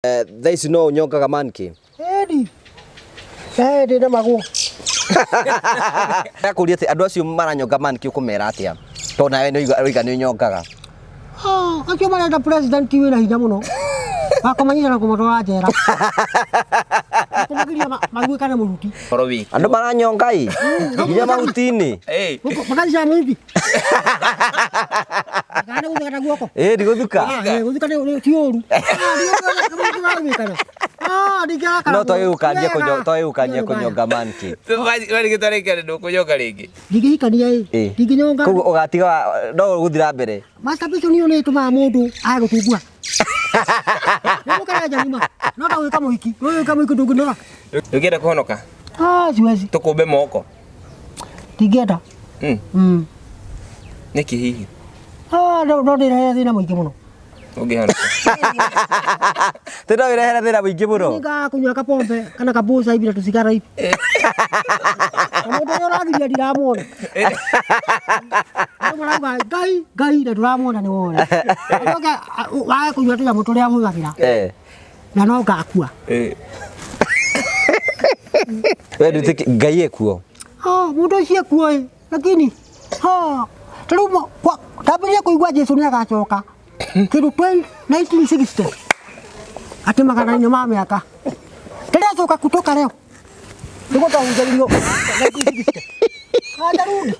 There is no Nyongaga monkey. Edi na magu. Akuria ati andu acio maranyonga monkey ukumera atia. To nawe ni uiga ni Nyongaga. Akio marenda president wina hinya muno. Akomanyira na kumotwara njera. Kumagiria magwikana muruti. Andu maranyongai. Nginya mahutini. Makanisha muruti. Kana guthuka guoko. Ndiguthuka. Guthuka ni tioru. No toyukanie kunyonga monkey. Wari gitarekane ndo kunyonga ringi. Ndigihikania ndiginyonga. Koguo ugatiga no guthira mbere. Masturbation ni unituma mundu agutubua. Nukara jamima. No ta wika muhiki. No wika muhiki ndugunora. Ndugira kuhonoka. Siwezi. Tukumbe moko. Ndigenda. Niki hihi. No ndira thina muingi muno. Ungihonoka. Tena wirehera thina muingi muno. Ninga kunywa kapombe kana kabuca hivi na tusigara hivi. Mundu yoragiria ndiramwona. Gai na turamwona ni wona. Oga wa kunywa tuya mutu ria mugagira. Na no gakua. We ndutiki Ngai ekuo. Mundu cie kuo lakini tarumo kwa tabiria kuigua Jesu ni agacoka. Kiru 1960. Ati magana ni ma miaka. Tena soka kutoka leo. Ndio taungerio 1960. Adarudi.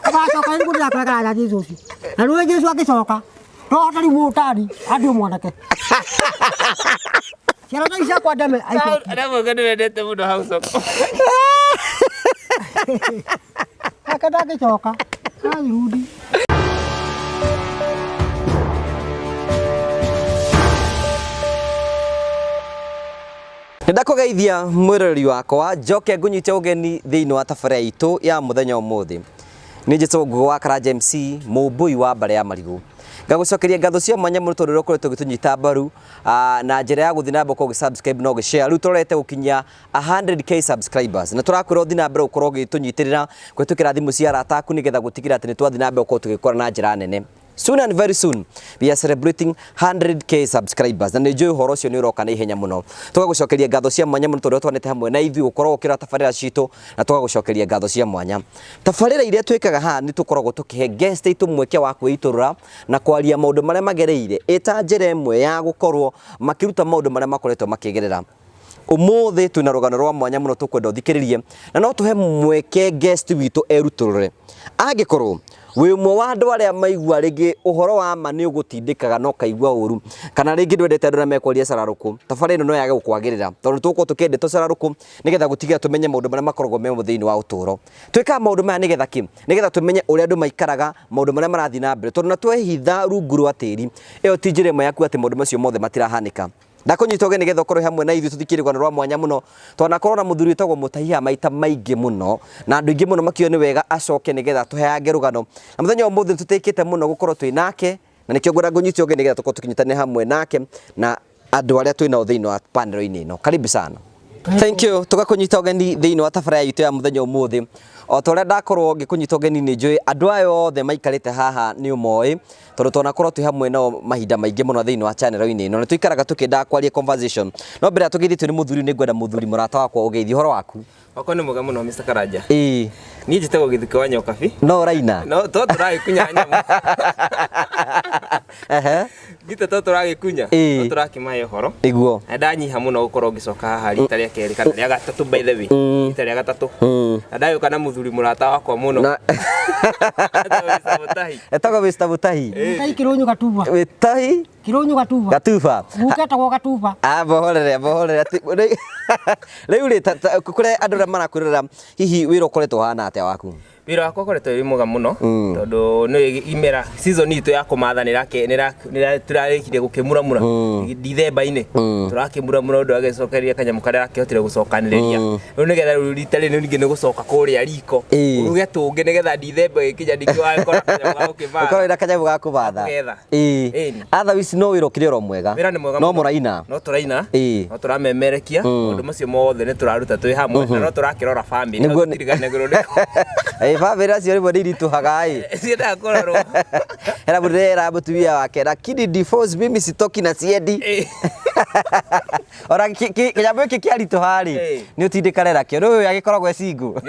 Agacoka ni kuja kwa kana Jesu. Na ruwe Jesu akicoka. No atari mutari adi mwanake. Ciara na isha kwa dame aico. Adamo gani wendete muno hausoko. Akada akicoka. Arudi. Ndakugeithia mwirori wakwa njoke ngunyite ugeni thiini wa tabarĩra itu ya muthenya umuthi. Ni njitwo Ngugi wa Karanja MC mumbui wa mbare ya marigu. Ngagucokeria ngatho cia mwanya muno tondu ukoretwo gitunyita mbaru na njira ya guthina mboko gisubscribe no gishare riu torete gukinya 100k subscribers na turakwira uthina mbere ukorwo gitunyitirira kwetukira thimu cia rataku nigetha gutigira ati ni twathina mbere ukorwo tugikora na njira nene. Soon and very soon we are celebrating 100k subscribers na nijui horo cio ni uroka na ihenya muno. Tugagucokeria ngatho cia mwanya muno tondu twanete hamwe na ithui ukorwo ukira tabarĩra citu na tugagucokeria ngatho cia mwanya. Tabarĩra iria twikaga ha ni tukoragwo tukihe guest itu mweke wa kwiturura na kwaria maundu maria magereire eta njira imwe ya gukorwo makiruta maundu maria makoretwo makigerera. Umuthi tuna rugano rwa mwanya muno tukwenda uthikiririe na no tuhe mweke guest witu eruturure. Angikorwo we mwe wa andu aria maigua ringi uhoro wa ma ni ugutindikaga no kaigua uru kana ringi ndwendete andu na mekwaria cararuku tabarĩra ino no yage gukwagirira tondu tuko tukende tucararuku nigetha gutigira tumenye maundu maria makoragwo me muthiini wa uturo twika maundu maya nigetha ki nigetha tumenye uria andu maikaraga maundu maria marathi na mbere tondu na twehitha rungu rwa tiri iyo ti njira imwe yaku ati maundu macio mothe matirahanika. Ndakunyita ugeni getha ukorwo hamwe na ithu tuthikire rugano rwa mwanya muno twanakorwo na muthuri tagwo Mutahi maita maingi muno na andu ingi muno makio ni wega acoke nigetha tuheage rugano na muthenya umuthi tutikite muno gukorwo twi nake na nikio ngora ngunyita ugeni getha tukorwo tukinyitane hamwe nake na andu aria twina uthiini wa panel-ini ino. Karibu sana. Thank you. Tugakunyita ugeni thiini wa tabarĩra yitu ya muthenya umuthi o toria ndakorwo ngikunyita ugeni ni njui andu ayo othe maikarite haha ni umoi tondu tunakorwo twi hamwe nao mahinda maingi muno thiini wa channel-ini ino na tuikaraga tukenda kwaria conversation no mbere tugeithitwe ni muthuri ni ngwenda muthuri murata wakwa ugeithi horo waku wako ni muga muno Mr. Karanja ni njitagwo githuke wa nyoka bi no raina no to turagikunya nyamu gita to turagikunya to turakimaye horo iguo ndanyiha muno gukorwo ngicoka haha rita ria keri kana ria gatatu by the way rita ria gatatu ndayuka na muthuri murata wakwa muno etagwo Mr. Mutahi Mutahi Kirunyu Gatuba Mutahi Kirunyu Gatuba Gatuba muketagwo Gatuba bohorere riu ri kure andu aria marakwirira hihi wira ukoretwo hana atia waku wira wakwa ukoretwo wi muga muno tondu ni imera season itu ya kumatha nira turarikire gukimuramura December-ini turakimuramura undu agicokeria kanyamu karia akihotire gucokaniriria riu nigetha rita ri ningi ni gucoka kuria riko uruge tungi nigetha December ikinya ndikwa kora kanyamu ga gukivatha ukorera kanyamu ga kuvatha otherwise no wira ukire ro mwega no muraina no turaina no turamemerekia undu macio mothe ni turaruta twi hamwe no turakirora family no tirigane guru family acio rĩmwe nĩiritũhaga Ciendaga kũrorwo. Hena mũndĩrera mũtumia wake lakini divorce mimi sitoki na siendi. Ora kĩnyamũ gĩkĩ kĩaritũha nĩ ũtindĩkanĩra kĩo rĩu agĩkoragwo ecingu.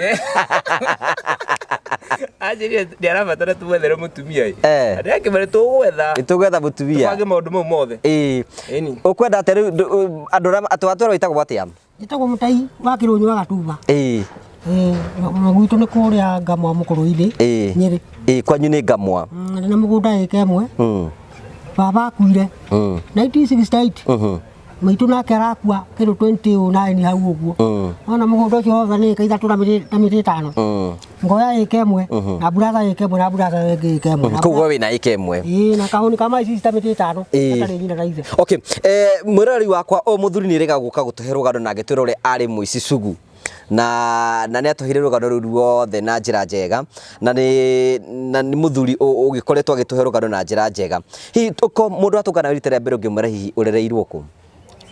Anjĩrire nĩarabatara tũwethere mũtumia andũ ake marĩ tũgwetha mũtumia tũbange maũndũ mau mothe. Ũkwenda atĩ rĩu andũ atwatwĩra wĩtagwo atĩa? Njĩtagwo Mutahi wa Kĩrũnyũ wa Gatuba. Gwitũ nĩ kũrĩa Ngamwa mũkũrũ-inĩ Nyĩrĩ. Kwanyu nĩ Ngamwa. Na mũgũnda ĩka ĩmwe baba akuire 1968. Maitũ nake arakua kĩndũ 2009 hau ũguo. Ona mũgũnda ũcio wothe nĩ ĩka ithatũ na mĩtĩ ĩtano. Ngoya ĩka ĩmwe na buratha ĩka ĩmwe na buratha ĩngĩ ĩka ĩmwe. Koguo wĩna ĩka ĩmwe. Na kahũni ka maici ta mĩtĩ ĩtano gatarĩ nyina na ithe. Okay, mwĩrori wakwa o mũthuri nĩ rĩga gũka gũtũhe rũgano na agĩtwĩra ũrĩa arĩ mũici sugu. Na nĩ atũhire rũgano rũu ruothe na njĩra njega na nĩ mũthuri ũgĩkoretwo agĩtũhe rũgano na njĩra njega. Hihi mũndũ atũngana rita rĩa mbere ũngĩmwĩra hihi ũrereirwo kũ?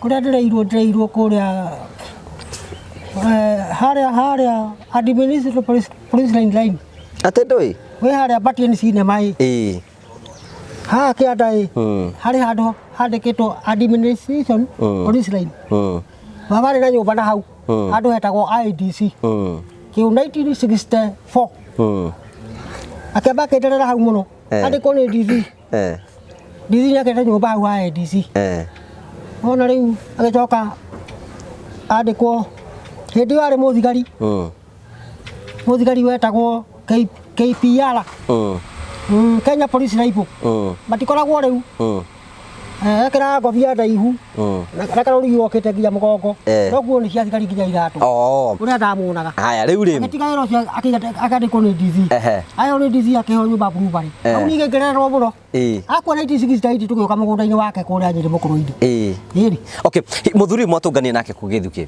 Kũrĩa ndĩreirwo kũrĩa harĩa administrative police line. Atĩ ndũĩ? Wĩ harĩa Batieni cinema haha kĩanda harĩ handũ handĩkĩtwo administration police line. Baba arĩ na nyũmba na hau handũ hetagwo IDC kĩu 1964. Akĩamba akĩenderera hau mũno andĩkwo nĩ DC. DC nĩakĩte nyũmba hau ha IDC. Ona rĩu agĩcoka andĩkwo hĩndĩ ĩyo arĩ mũthigari. Mũthigari wetagwo KPR, Kenya Police Rifle. Matikoragwo rĩu ekĩraga ngobia ndaihu na karũri yokĩte nginya mũgongo. Noguo nĩ cia thigari nginya iratũ ũrĩa ndamuonaga. Haya rĩu rĩ agĩtiga wĩra ũcio akandĩkwo nĩ DC. Ayo nĩ DC akĩheo nyũmba Blueberry. Hau nĩngĩngererwo mũno. Akua 1968 tũgĩũka mũgũnda-inĩ wake kũrĩa Nyĩrĩ mũkũrũ-inĩ. Okay, mũthuri mwatũngania nake kũgĩthuke?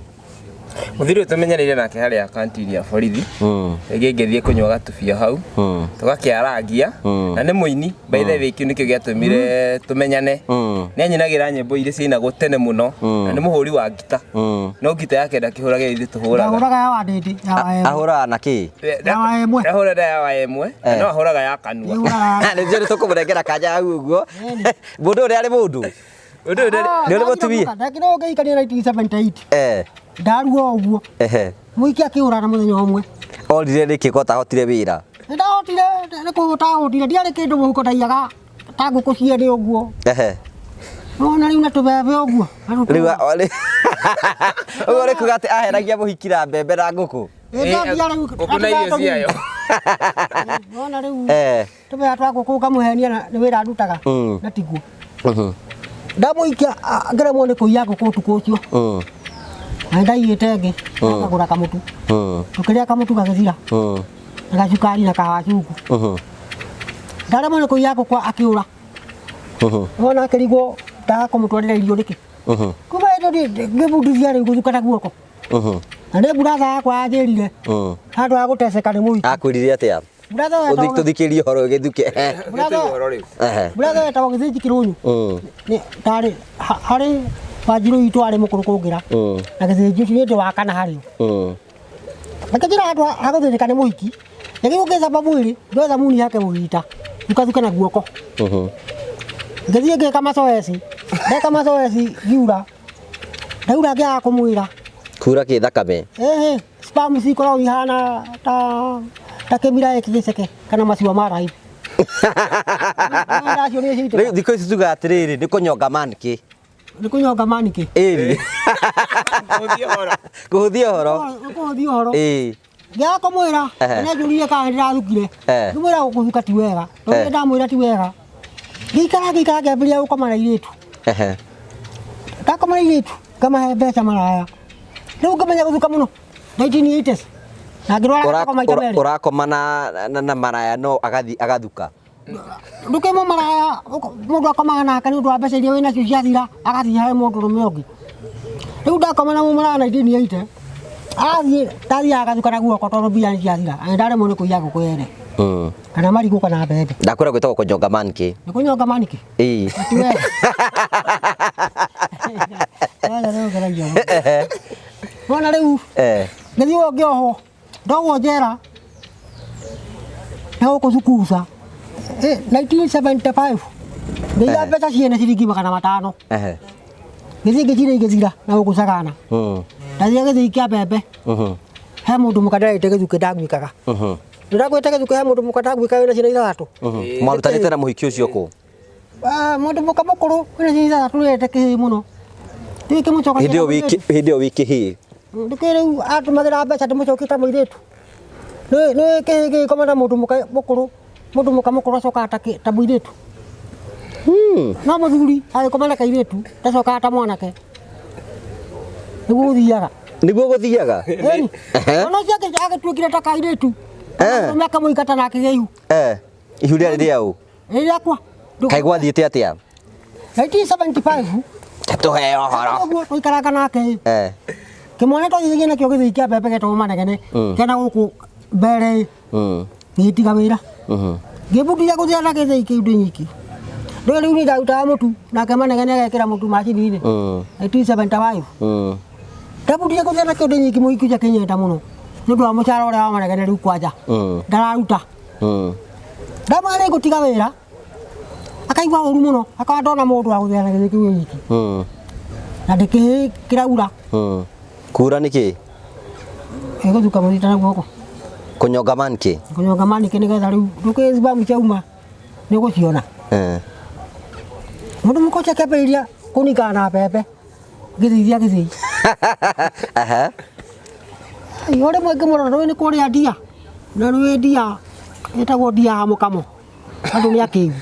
Mũthuri ũyũ tũmenyereire nake harĩa kantini ya borithi. Ngĩthiĩ kũnyua gatubia hau tũgakĩarangia na nĩ mũini by the way kĩu nĩkĩo gĩatũmire tũmenyane. Nĩ anyinagĩra nyĩmbo iria ciinagwo tene mũno na nĩ mũhũri wa ngita. No ngita yake ndakĩhũraga ithuĩ tũhũraga. Ahũraga ya wadĩndĩ ahũraga na kĩ? Ahũraga ya wa ĩmwe no ahũraga ya kanua. Nĩcio nĩ tũkũmũrengera kanya hau ũguo. Mũndũ ũrĩa arĩ mũndũ nĩ ũrĩ mũtumia ndakĩrwo ngĩikania 1978. Ndarua ũguo mũikia akĩũra na mũthenya ũmwe. Orire nĩkĩ ko tahotire wĩra? Ndahotire nĩkũtahotire ndiarĩ kĩndũ mũhuko ndaiyaga ta ngũkũ cierĩ ũguo. Ona rĩu na tũbebe ũguo. Rĩu ũguo nĩ kuga atĩ ahenagia mũhiki na mbembe na ngũkũ? Ngũkũ na irio ciayo. Ona rĩu tũbebe twa ngũkũ ngamũhenia nĩ wĩra ndutaga na tiguo. Ndamũikia ngeremwo nĩ kũiya ngũkũ ũtukũ ũcio. Ndaiyĩte ngĩ akagũra kamũtu tũkĩrĩa kamũtu gagĩthira na gacukari na kahawa cuku. Ndaremwo nĩ kũiya ngũkũ akĩũra. Ona akĩrigwo ndakũmũtwarĩra irio nĩkĩ. Kuma hĩndĩ ngĩbundithia rĩu gũthukana guoko. Na nĩ buratha yakwa yanjĩrire handũ ha gũteceka nĩ mũhiki. Akwĩrire atĩa? Tũthikĩrie ũhoro gĩthuke. Buratha wetagwo Gĩthĩnji Kĩrũnyũ. Ndarĩ harĩ Wanjirũ witũ arĩ mũkũrũ kũngĩra na Gĩthĩnji ũcio nĩ wa kana harĩo. Nakĩnjĩra handũ ha gũthĩnĩka nĩ mũhiki nĩguo ngĩcamba mwĩrĩ ndwetha muni yake mũgita thuka na guoko. Ngĩthiĩ ngĩka macoeci ndeka macoeci ngiura ndaura ngĩaga kũmwĩra. Kura kĩ thakame? Spam cikoragwo ihana ta kĩmira gĩceke kana maciwa ma raibu. Rĩu thikũ ici tuga atĩrĩrĩ nĩ kũnyonga manikĩ? Nĩ kũnyonga manikĩ? Ĩĩ. Kũhũthia ũhoro. Kũhũthia ũhoro. Ngĩaga kũmwĩra nĩ njũrire kana ndĩrathukire. Ngĩmwĩra gũkũthuka ti wega. Rĩu ndamwĩra ti wega. Ngĩikara ngĩambĩrĩria gũkoma na airĩtu. Ndakoma na airĩtu ngamahe mbeca maraya. Rĩu ngamenya gũthuka mũno 1980s. Na ngĩrwara ngakoma maita merĩ. Ũrakoma na maraya no agathuka? Ndũkĩmwe maraya mũndũ akomaga nake nĩ ũndũ wa mbeca iria wĩnacio ciathira agathiĩ harĩ mũndũrũme ũngĩ. Rĩu ndakoma na maraya 1980 ndathiaga agathukana guoko tondũ mbia nĩ ciathira. Ndaremwo nĩ kũiya ngũkũ yene kana marigũ kana mbembe. Ndakwĩra gwĩtagwo kũnyonga manikĩ? Nĩ kũnyonga manikĩ? Ĩĩ. Ti wega. Wona rĩu ngĩthiĩ ngĩohwo ndohwo njera Heo kuzukuza. 1975. Ndia pesa ciene ciringi 500. Githige cire igithira na ukusagana. Ndathia githikia bebe. He mundu mukadara itegithuke ndagwikaga. Ndagwite githuke he mundu mukadara gwikaga na ciana ithatu. Mwarutanite na muhiki ucio ku? Mundu mukamukuru na ciana ithatu rete kihi muno. Tiki mucoka. Hinde wiki hi. Ndikire atumagira mbeca ndimucokita muiretu. No kihi komanda mundu mukuru. Mundu mukamukuru acoka atake ta muiretu. No muthuri agikomanda kairetu ndacoka ata mwanake. Niguo guthiaga. Ono ciake agituikire ta kairetu. Miaka muikata na kigeihu. Ihu ria u. Ria kwa. Kai gwathiite atia? 1975. Tuhe ohoro. Tuikaraga nake. Kimwana to yigine nakio githikia bebe geto manegene. Kena guku mbere. Ngitiga wira. Ngibutia guthia na githiki undu nyiki. Ndio riu ni dauta mutu na kemanegene agekira mutu macini-ini. 1975. Ndabutia guthia na kiondu nyiki muikuja kinyenda muno. Nundu wa mucara uria wa manegene riu kwanja. Ndararuta. Ndamare gutiga wira. Akaigua uru muno. Akandona mundu wa guthia na githiki nyiki. Na ndiki kiraura. Kura niki? Ego duka murita na guoko. Kunyonga manki? Kunyonga manki nigetha riu ndukiziba muchauma ni guciona. Mundu mukocha kepeiria kunikana bebe. Githithia githi. Yore mweke muroro ni kuria ndia. Na rwe ndia etagwo ndia ha mukamo. Andu ni akiu.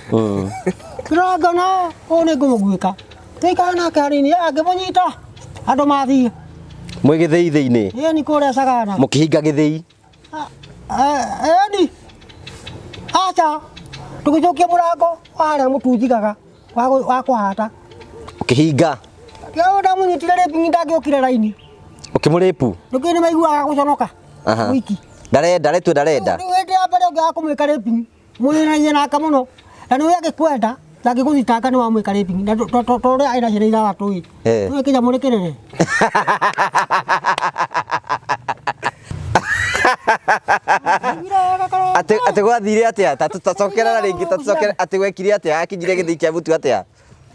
Kiragana one ngumugwika. Tikana karini agibonyita. Andu mathie. Mwe githii-ini? Ni kuria sagana. Mukihinga githii? Ni. Acha. Tugicokia murango wale mutunjigaga wa kuhata. Ukihinga? Yo ndamunyitire repi ndagiokire raini. Ukimuripu? Ndukini maiguaga guconoka. Wiki. Ndarenda. Riu hindi ya mbere ungiaga kumwika repi. Muninagia naka muno. Na niwe agikwenda ndangiguthitanga ni wa mwika repi. Na tore aina ciana ithatu ii. Niwe kinya murekerere. Ate gwathire atia? Tatacokera na ringi tatacokera ate gwekire atia? Akinyire githii kia mutu atia?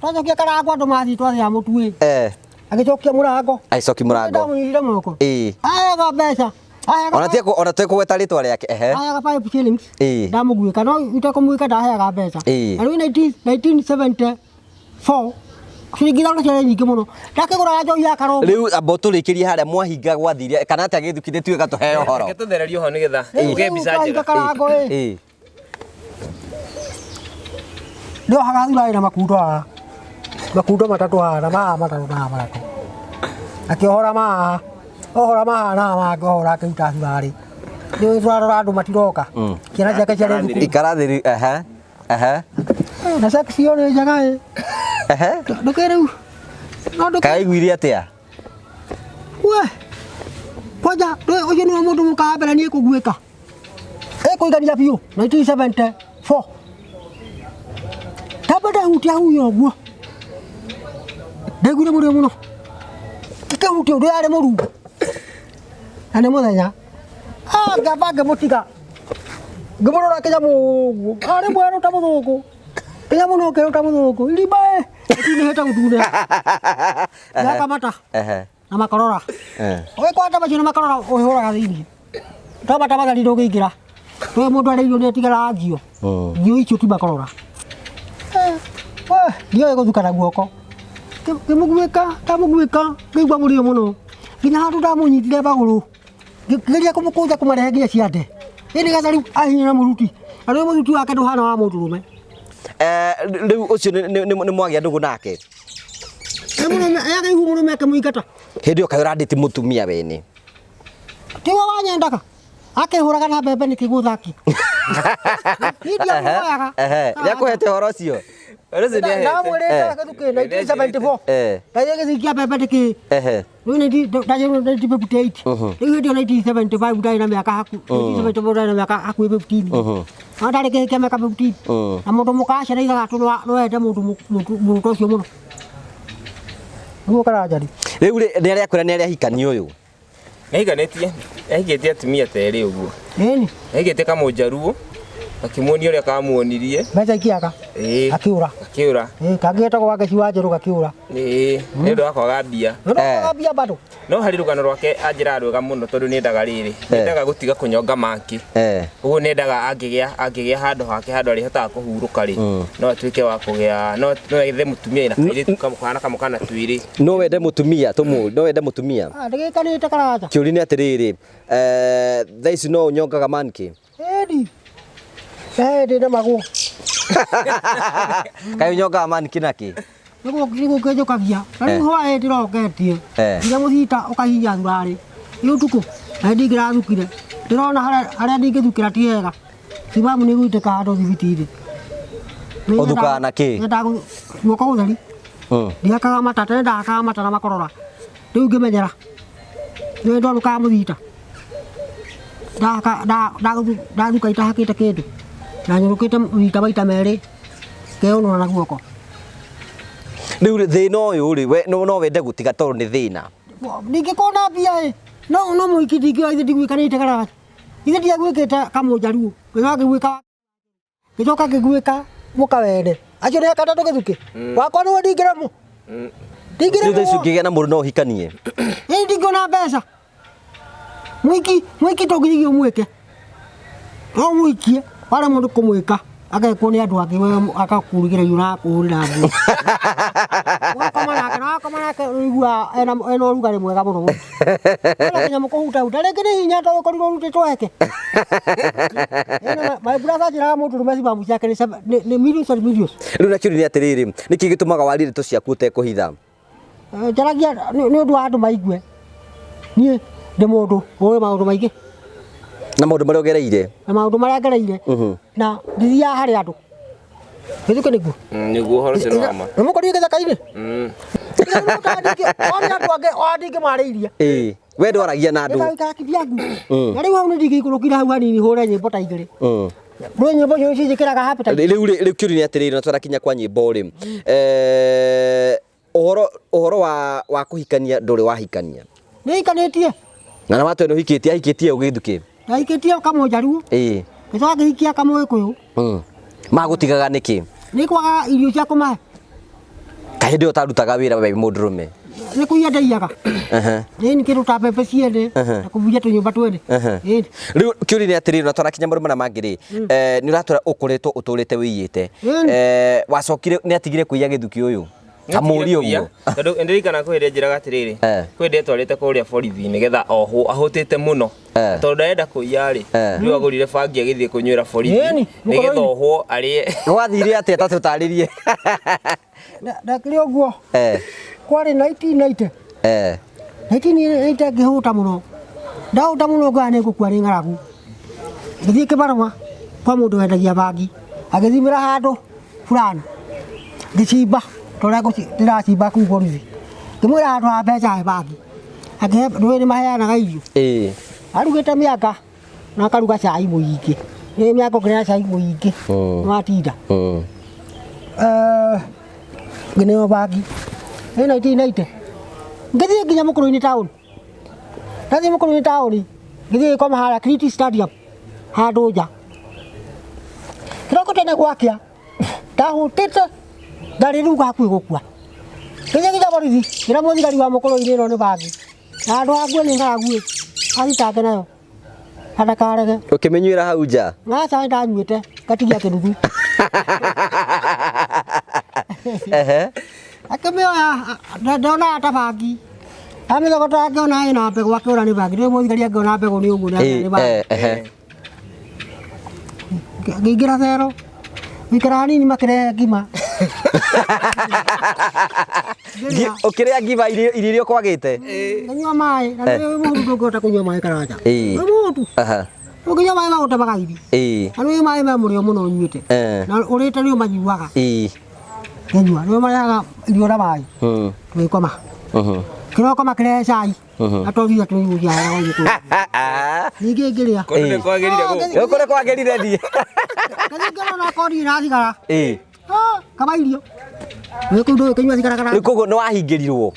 Twacokia karango andu mathi twathia mutu ii. Agicokia murango. Aicoki murango. Ndamunyitire moko. Ayaga mbeca. Ona twekugweta ritwa riake. Ayaga 5 shillings. Ndamugwika no utakumuika ndaheaga mbeca. Na riu 1974 ciringi ithano ciarĩ nyingĩ mũno. Ndakĩgũraga njohi ya karongo. Rĩu amba tũrĩkĩrie harĩa mwahinga gwathire kana atĩa gĩthukithĩtio gatũheo ũhoro. Gĩtũthererio ho nĩgetha uge mbica njega. Ndio hagathura ina makundo haha. Makundo matatu haha na matatu. Akĩhora maha. Ohora maha na mangĩhora akĩruta thurarĩ. Ndio twarora andũ matiroka. Ciana ciake ciarĩ thukuru. Ikarathiri Na section nĩ njega Ndukiru. Kaiguire atia? We. Kwaja, uyu ni mundu mukabera ni kugwika. Kuigania biu 1974. Tabada hutia huyo guo. Ndegwire muri muno. Kike hutia ndo yare muru. Ane muthenya. Ngabanga mutiga. Ngumurora kinya mugu. Ari mwero ta muthuku. Kinya muno kero ta muthuku. Ilibae. Ini heta gutune. Ya kamata. Na makorora. Oe kwata bajino makorora ohoraga thiini. Tabata magari ndugigira. Twe mundu aririo ni tigara ngio. Ngio icio ti makorora. Ndio iguthukana guoko. Kimugwika, ngigwa muri muno. Nginya handu ndamunyitire baguru. Ngigeria kumukuja kumarehe nginya ciande. Ini gathari ahinya muruti. Ari muruti wake nduhana wa mundurume. Riu ucio ni mwagia ndugu nake. Murume ayaga ihu murume akamuikata. Hindi ukayura nditi mutumia wene. Tiwa wanyendaka. Akihuraga na bebe ni kiguthaki. Ndio mwaga. Yakuhete horo cio. Orose ni Na mwere gaduke 1974. Taye githikia bebe tiki. Riu ni taje 1958. Riu ndio 1975 ndai na miaka haku. 1974 na miaka haku 15. Andare ke miaka 15. Na mundu mukacera ithaga no ende mundu ucio muno. Nguo karajari. Riu ni aria kwira ni aria hikani uyu. Aiganetie. Aigete atumia tere uguo. Nini? Aigete kama ujaruo. Akimuonia uria kamuonirie. Mbeca ikiaga. Akiura. Kangĩta gwake ciwa njerũ gakiura. Nĩ ũndũ wa kwaga mbia. Kwaga mbia bado. No harĩ rũgano rwake anjĩra rwega mũno tondũ nĩendaga rĩrĩ. Nĩendaga gũtiga kũnyonga maki. Ũguo nĩendaga angĩgĩa handũ hake handũ arĩhotaga kũhurũka rĩ. No atuĩke wa kũgĩa no ethe mũtumia na kairĩtu kamũkana twĩrĩ. No wende mũtumia no wende mũtumia. Ndĩgĩkanĩte karaja. Kĩũria nĩ atĩrĩrĩ, thaa ici no ũnyongaga manki? Ndĩ maguo. Kaĩ ũnyongaga manki nakĩ? Nĩguo kĩnjũkagia. Rĩu hwaĩ ndĩroketie. Nginya mũthita ũkahinya thurarĩ. Nĩ ũtukũ. Na ndingĩrathukire. Ndĩrona harĩa ndingĩthukĩra ti hega. Timamu nĩ gũitĩka handũ thibiti-inĩ. Ũthukaga nakĩ? Nyendaga guoko gũtheri. Ndiakaga mata, tene ndakaga mata na makorora. Rĩu ngĩmenyera. Nĩ ndonũkaga mũthita. Ndathuka itahakĩte kĩndũ. Na nyũrũkĩte mũthita maita merĩ. Keũnũra na guoko. Rĩu thĩna ũyũ rĩ, we no wende gũtiga tondũ nĩ thĩna. Ndingĩkorwo na mbia ĩ. No mũiki ndingĩoya ithe ndigũikanĩte garaji. Ithe ndiagwĩkĩte kamũnjaruo. Gĩcoka ngĩgwĩka mũkawende. Acio nĩ akatatũ gĩthukĩ. Wakwa nĩwe ndingĩremwo. Rĩu thaa ici ũngĩgĩa na mũndũ no ũhikanie. Ndingĩona mbeca. Mũiki tũngĩthigio mwĩke. No mũikie, wale mũndũ kũmwĩka. Agekwo nĩ andũ angĩ akakurugĩra na kũhũrĩra nguo. Wakoma nake ũigua ena ũrugarĩ mwega mũno. Kanyamũ kũhutahuta rĩngĩ nĩ hinya tondũ ũkorirwo ũrutĩtwo eke. My brother njĩraga mũndũrũme cimamu ciake nĩ millions and millions. Rĩu na kĩũria nĩ atĩrĩrĩ, nĩkĩ gĩtũmaga warie ndeto ciaku ũtekũhitha? Njaragia nĩ ũndũ wa andũ maigue. Niĩ ndĩ mũndũ ũĩ maũndũ maingĩ. Na maũndũ marĩa ũgereire? Na maũndũ marĩa ngereire. Na ndithiaga harĩ andũ. Gĩthũke nĩguo? Nĩguo ũhoro ũcio nĩ wama. Nĩ mũkorire gĩthaka-inĩ? Ndingĩmarĩirie. We ndwaragia na andũ. Na rĩu hau nĩ ndingĩikũrũkire hau hanini hũre nyĩmbo ta igĩrĩ. Rĩu nyĩmbo icio njĩkĩraga appetite. Rĩu kĩũria nĩ atĩrĩrĩ, na twarakinya kwa nyĩmbo rĩ. Ũhoro wa kũhikania ndũrĩ wahikania? Nĩhikanĩtie. Na watu eno hikĩtie ahikĩtie ũgĩthukĩ? Ahikĩtie kamũnjaruo. Gĩcoka ngĩhikia kamũgĩkũyũ. Magũtigaga nĩkĩ? Nĩ kwaga irio cia kũmahe. Kaĩ ndĩ ũtarutaga wĩra we mũndũrũme? Nĩ kũiya ndaiyaga. Nĩ kĩruta mbembe ciene na kũbuja tũnyũmba twene. Rĩu kĩũria nĩ atĩrĩrĩ, na twarakinya maũndũ marĩa mangĩ rĩ, nĩ ũratũra ũkoretwo ũtũrĩte wĩiyĩte. Wacokire nĩ atigire kũiya gĩthukĩ ũyũ? Amũri ũguo. Tondũ ndirikana kwĩrĩa njĩraga atĩrĩrĩ, kwĩrĩa twarĩte kũrĩa borithi nĩgetha ohwo ahũtĩte mũno. Tondũ ndarenda kũiya rĩ, rĩu agũrire bangi agĩthiĩ kũnyuĩra borithi nĩgetha ohwo arĩe. Wathire atĩa ta tũtarĩrie? Ndakĩrĩ ũguo. Kwarĩ 1990. 1990 ngĩhũta mũno. Ndahũta mũno ngaya nĩ ngũkua nĩ ng'aragu. Ngĩthiĩ kĩbarũa kwa mũndũ wendagia bangi. Agĩthimĩra handũ fulani. Ngĩcimba. Tũrĩa ndĩracimba kũu borithi. Ngĩmwĩra handũ ha mbeca he bangi. Akĩhe ndũĩ nĩ maheanaga irio. Arugĩte mĩaka na akaruga cai mũingĩ. Nĩ mĩaka ũkĩrĩa cai mũingĩ. Nĩwatinda. Ngĩneo bangi. Nĩ 1990. Ngĩthiĩ nginya Mũkũrũ-inĩ town. Ndathiĩ Mũkũrũ-inĩ town. Ngĩthiĩ gĩkoma harĩa Kriti Stadium. Handũ nja. Kĩroko tene gwakĩa. Ndahũtĩte. Ndarĩ rĩu gakuĩ gũkua. Ngĩthiĩ borithi. Ngĩra mũthigari wa Mũkũrũ-inĩ ĩno nĩ bangi. Na andũ akuĩ nĩ ng'aragu. Athitange nayo. Ndakarege. Ũkĩmĩnyuĩra hau nja? Aca nĩ ndanyuĩte. Ngatigia kĩnuthu. Akĩmĩoya ndona ta bangi. Amĩthogota ngĩona ĩna mbegũ akĩona nĩ bangi. Rĩu mũthigari angĩona mbegũ nĩ ũguo nĩ bangi. Ngĩingĩra thero. Ngĩikara hanini makĩrehe ngima. Ũkĩrĩa ngima irio iria kwagĩte? Nganyua maĩ. Na rĩu mũndũ ndũngĩhota kũnyua maĩ karaja. Nĩ mũndũ. Ũngĩnyua maĩ magũtemaga irio. Na rĩu maĩ me mũrĩo mũno ũnyuĩte. Na ũrĩte nĩ ũmanyuaga. Nganyua. Rĩu marehaga irio na maĩ. Tũgĩkoma. Kĩroko makĩrehe cai. Na tũthiĩ tũnyuia wega ũguo. Ningĩ ngĩrĩa. Kũrĩ kwagĩrire ndiĩ. Ngathiĩ ngĩrona kori ĩrathigara. Kama irio. Nĩ kũu ndũĩ kĩnyua thigara. Rĩu koguo nĩ wahingĩrirwo?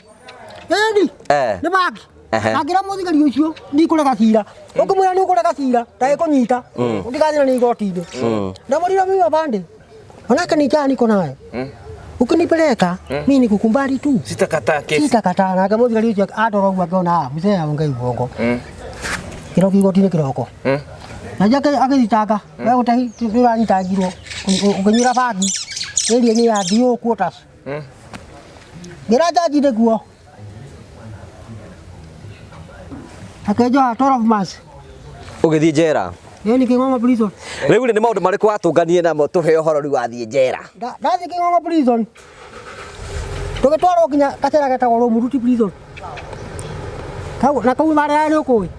Nĩ bangi. Agira muthigari ucio ndikurega cira. Ukimwira ni ukurega cira, ndae kunyita. Ndikathina ni igoti-ini. Ndamurira mimi bande. Onaka ni jani niko nayo. Ukinipeleka mimi nikukumbali tu. Sitakataa kesi. Sitakataa na kama muthigari ucio atorogwa ngona mzee aonge iboko. Kiroko igoti-ini kiroko. Najake agithitanga. Wewe utahi turanyitangirwo. Ukinyira bagi. Eri ni ya dio quotas. Gira jaji de guo. Akejo 12 months. Ugithi njera. Ni King'ong'o prison. Riu ni maundu mariku watunganie namo tuhe uhoro riu wathie njera. Ndathi King'ong'o prison. Tugitwarwo kinya Kacera getagwo Rumuruti prison. Kau mara ni ukui.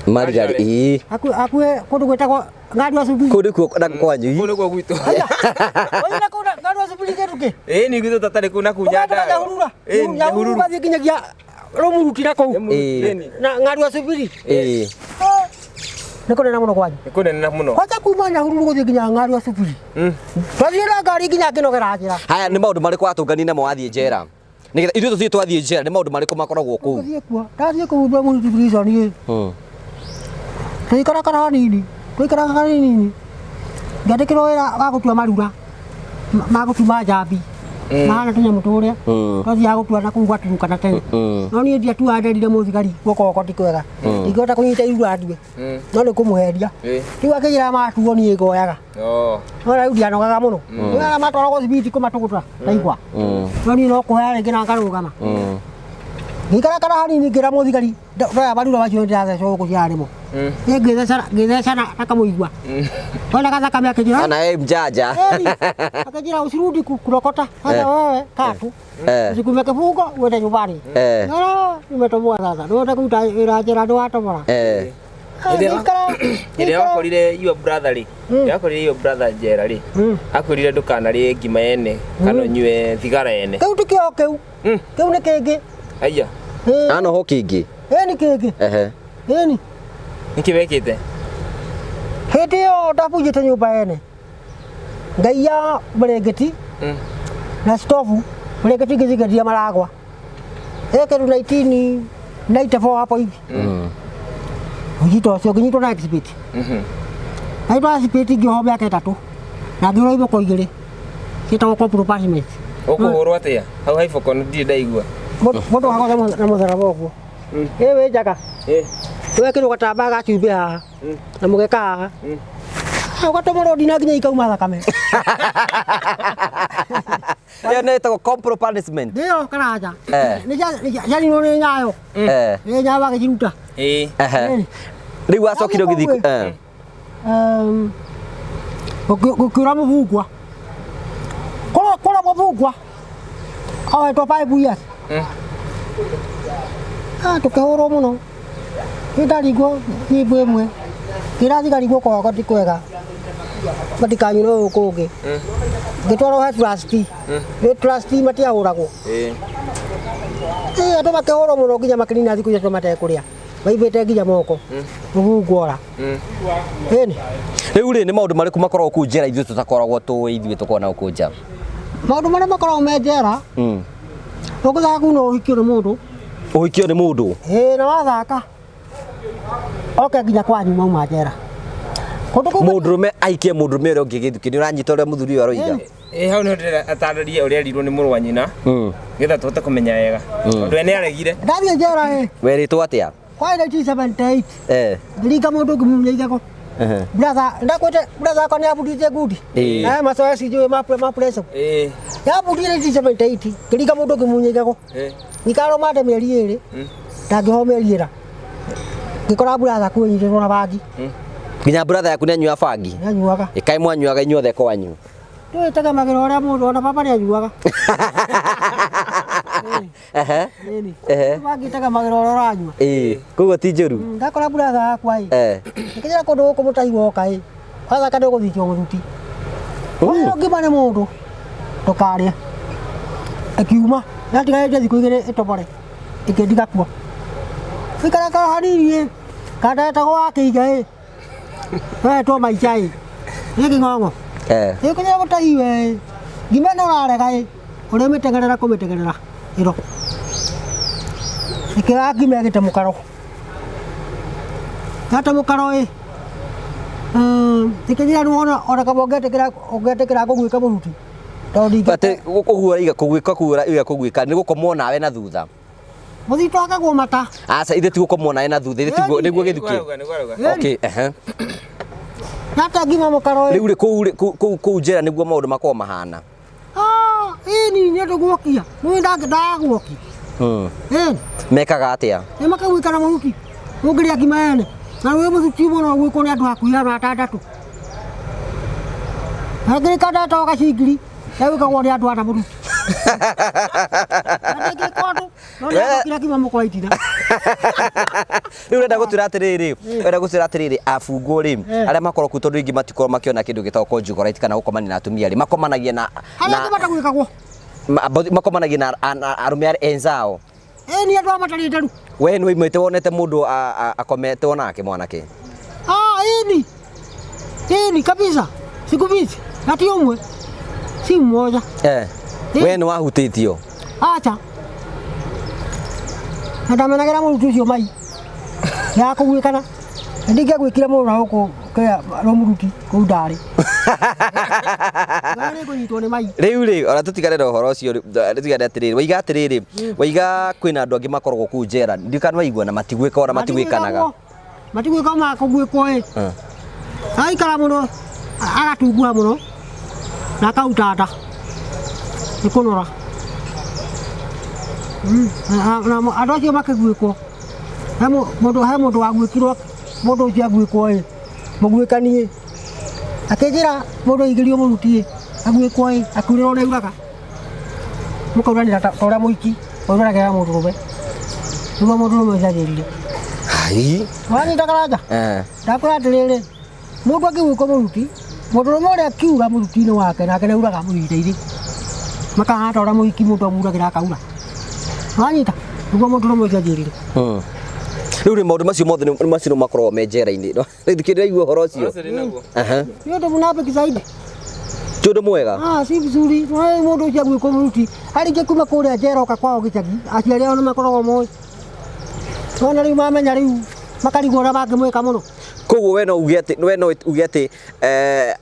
Marigari akue kundu gwetagwo ngari wa subiri. Kundu kuo na kwanyu. Kundu kuo gwitu. Oya na kuna ngari wa subiri keruke. Ni gwitu tatari kuna kunyanda. Ya hurura bathi kinyagia Rumuruti na kou. Na ngari wa subiri. Niko nena muno kwanyu. Niko nena muno. Kwacha kuma na hurura guthi kinya ngari wa subiri. Twathira ngari kinya kinogera njira. Haya ni maundu mariku watunganie namo wathie njera. Nigetha ithuĩ tũthiĩ twathiĩ njera nĩ maũndũ marĩkũ makoragwo kũu? Ndathiĩ kũu Rumuruti prison ĩ. Tũikaraga hanini. Tũikaraga hanini. Ngandĩkĩrwo wĩra wa gũtua marura. Ma gũtuma njambi. Mahana tũnyamũ tũrĩa. Twathiaga gũtua na kũu gwaturukana tene. No niĩ ndiatuaga nderire mũthigari guoko ti kwega. Ndingĩhota kũnyita irura ndue. No nĩ kũmũheria. Rĩu akĩnjĩra matuo niĩ ngoyaga. No rĩu ndianogaga mũno. Nĩwega matwaragwo cibiti kũmatũgũta ndaigua. No niĩ no kũhea rĩngĩ na ngarũgama. Ngĩikarakara hanini ngĩra mũthigari ndoya marura macio ndĩrathecwo gũkũ ciarĩmo. Ngĩthecana na kamũigua. Wona gathakame akĩnjĩra. Ana mjanja. Akĩnjĩra usirudi kurokota. Sasa wewe katu. Usikume kifungo uende nyumbani. No, nimetoboa sasa. Ndio kuta wĩra ndo watomora. Ile wakorire your brother ri. Yakorire your brother njera ri. Akorire ndukanarĩ ngima ene kana nyue thigara ene. Kĩu ti kĩo kĩu. Kĩu nĩ kĩngĩ. Aya. Ano ho kĩngĩ. Ni kĩngĩ. Ni. Niki wekite? Hĩndĩ ĩyo ndabunjĩte nyũmba ene. Ngaiya mberengeti. Na stofu. Mberengeti ngĩcigeria maragwa. Ĩkĩru 1994 hapo hivi. Ujito sio kinyito na exhibit. Aitwa exhibit ngĩohwo mĩaka 3. Na ngĩrwo iboko igĩrĩ. Ciĩtagwo corporal punishment. Ũkũhũrwo atĩa? Hau haiboko ndirĩ ndaigua. Mũndũ wagotha na mũtharaba ũguo. Wĩ njaga. Wekĩrwo gatambaya ga cumbĩ haha. Na mũgeka haha. Ũgatomorwo Ndina nginya ikauma thakame. Ĩyo nĩ ĩtagwo corporal punishment. Nĩyo karanja. Nĩcianinwo nĩ nyayo. Nĩ nyayo magĩciruta. Rĩu wacokire ũgĩthiĩ gũkĩũra mũbungwa. Kũra mũbungwa. Oetwo 5 years. Tũkĩhũrwo mũno. Nĩndaringwo nyĩmbo ĩmwe. Ngĩrathigari guoko gwakwa ti kwega. Matikanyuire gũkũ ũngĩ. Ngĩtwarwo he trustee. Nĩ trustee matiahũragwo. Andũ makĩhũrwo mũno nginya makĩnina thikũ icio matekũrĩa. Maibĩte nginya moko. Mũbungwa ora. Rĩu rĩ nĩ maũndũ marĩkũ makoragwo kũu njera ithuĩ tũtakoragwo tũĩ ithuĩ tũkoragwo gũkũ nja? Maũndũ marĩa makoragwo me njera. Ũgũthaka kũu no ũhikio nĩ mũndũ. Ũhikio nĩ mũndũ? Na wathaka. Oke nginya kwanyu mauma njera. Mũndũrũme aikie mũndũrũme ũrĩa ũngĩ gĩthukĩ nĩ ũranyita ũrĩa mũthuri ũyũ aroiga. Hau nĩ atarĩria ũrĩa erirwo nĩ mũrũ wa nyina. Nĩgetha tũhote kũmenya wega. Tondũ we nĩ aregire. Ndathiĩ njera werĩtwo atĩa? Kwa 1978. Ngĩringa mũndũ ngĩmunya igego. Ndakwĩte brother akwa nĩ abundithĩtie ngundi. Macoeci njũĩ ma preso. Yabundithĩtie 1978. Ngĩringa mũndũ ngĩmunya igego. Ngikarwo mande mĩeri 2. Ndangĩhwo mĩeri 2. Ngĩkora brother kuonyitĩrwo na bagi. Nginya brother yaku nĩ anyua bangi? Nĩ anyuaga. Ĩkaĩ mwanyuaga inyuothe kwanyu? Twĩtegemagĩra ũrĩa mũndũ ona baba nĩ anyuaga. Bangi tegemagĩra ũrĩa ũranyua. Koguo ti njũru? Ndakora brother yakwa ngĩkĩra kũndũ gũkũ Mutahi woka wathaka ndũgũthikio mũthuti. Ngima nĩ mũndũ ndũkarĩa. Akiuma yatigarĩte thikũ 2 ĩtobore ĩkĩndiga kuo. Gĩikarakara hanini kandetagwo wakĩiga wetwo maica nĩ King'ong'o. Gĩkũnyĩra Mutahi we ngima ĩno ũrarega ũrĩa mĩtengerera kũmĩtengerera ĩro. Ikiraki megite mukaro. Gata mukaro tikijira nuona ora kabogete kira kugwika muruti. Bate kugura iga kugwika ni gukomwo nawe na thutha. Muthito akagwo mata. Aca ithe ti gukomwo nawe na thutha ithe ti niguo githuki. Okay, Gata ngima mukaro riu ri kuu njera niguo maundu makoo mahana. Ni ndio gwokia. Ni ndagwoki. Mekaga atia? Makagwika na muruti. Mugiria ngima na wewe muthuti muno gwiko ni andu akuira atandatu. Agiri kada toka cigiri. Ewe kagwo ni andu ata muruti. Ateke kodo. No kira kima mukwa itina. Riu renda gutwira atiriri afungo ri aria makoro ku tondu ingi matikoro makiona kindu gitao conjugal right kana gukomania na atumia ri makomanagia na makomanagia na arume enzao. Ni andu amatarite ru. We ni imete wonete mundu akomete onake mwanake? Ni kabisa. Siku hizi ati umwe si mmoja. We ni wahutitio? Acha. Ndamenagera murutu ucio mai. Ya kugwikana. Ndike gwikira mundu na guku kaya muruti ku ndari. Ngare kunyitwo ni mai. Riu ora tutigare na horo ucio tutigare atiriri waiga kwina andu angi makoragwo ku njera ndikana waigua na matigwika ora matigwikanaga. Matigwika ma kugwikwo aikara muno agatungua muno na kautata ikunora andu acio makigwikwo mundu wagwikirwo mundu ucio agwikwo mugwikanie akijira mundu igirio muruti agwikwo akuriro na uraga mukauranira tora muiki uragera mundu rube nugo mundu rume jagirire ai wani ndakaraja ndakora atiriri mundu agwikwo muruti mundu rume uria akiuga muruti-ini wake nake ne uraga muhinde-ini makahata ora muiki mundu amuragira akaura wanyita nugo mundu rume jagirire riu ri maundu macio mothe ni macio makorwo me njera-ini ndikire igua horo ucio ndio munape kisaidi tundu mwega si vizuri wewe mundu ucio agwikwo muruti arike kuma kuria njera oka kwao gicagi aciari ao ni makoragwo moi ona riu mamenya riu makarigwo ora mangimwika muno koguo we no uge ati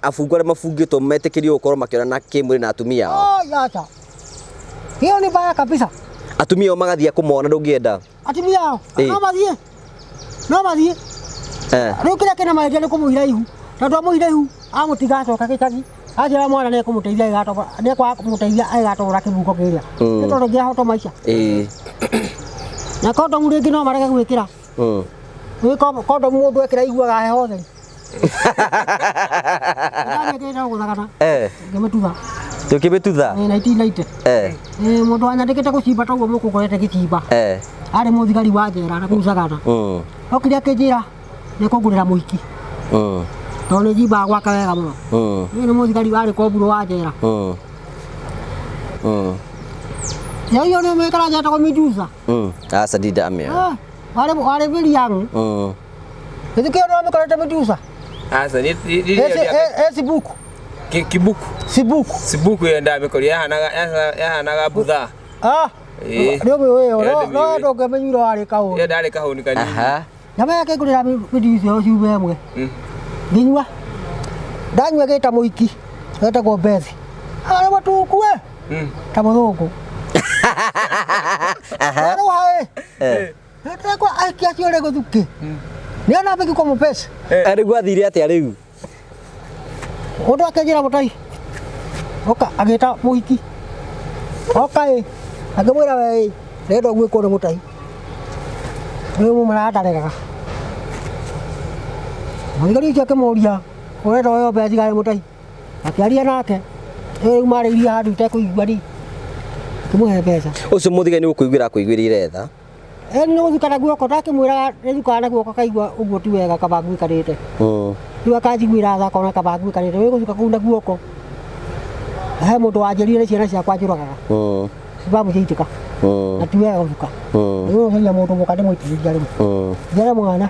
afungu aria mafungitwo metikirio gukorwo makiona na kimwiri na atumia ao acha hiyo ni baya kabisa atumia ao magathia kumona ndungienda atumia ao no mathie riu kira kina maendia ni kumuhira ihu tondu amuhira ihu amutiga acoka gicagi ajira mwana ni kumuteithia igatoba ni kwa kumuteithia aigatobora kibuko kiria ni tondu ngiahota maica na kondomu ringi no marege gwikira ni kondomu mundu ekira iguaga heho theri ndamekira guthagana ngimitutha tukibitutha 1990 mundu anyandikite gucimba toguo mukukorete gicimba ari muthigari wa njera na kucagana okire akijira ni kungurira muiki tondu ni jimba gwaka wega muno ni muthigari wari komburo wa njera yo ni mwikara njata kwa mijusa asa didamia wale biliang itu kio ndo mikorete mijusa asa ni sibuku kibuku sibuku yenda mikori yahanaga butha ndio wewe no ndo kemenyuro wale kaho ya dale kaho ni kanini nyama yake kurira mijusa yo ciube mwe nginywa ndanywa gita muiki geta go bezi ara watukue ta muthungu ara wae geta kwa aikia ciore guthuki ni ana beki kwa mupesa ari gwathire atia riu undu akejira Mutahi oka agita muiki oka akimwira we rendo gwikwo ni Mutahi riu mumaratarega muthigari ucio akimuria urenda yo bezi gari Mutahi akiaria nake riu mariria handu itekuigua ri kimuhe mbeca ucio muthigari ni gukuiguira kuiguirire tha ni guthikana guoko ndakimwira rithukana guoko kaigua uguo ti wega kaba gwikarite riu akanjiguira tha kona kaba gwikarite we guthuka kuu na guoko he mundu wanjirire ciana ciakwa njuragaga cibamuciitika na ti wega guthuka riu nginya mundu muka ndimwitithia riu njere mwana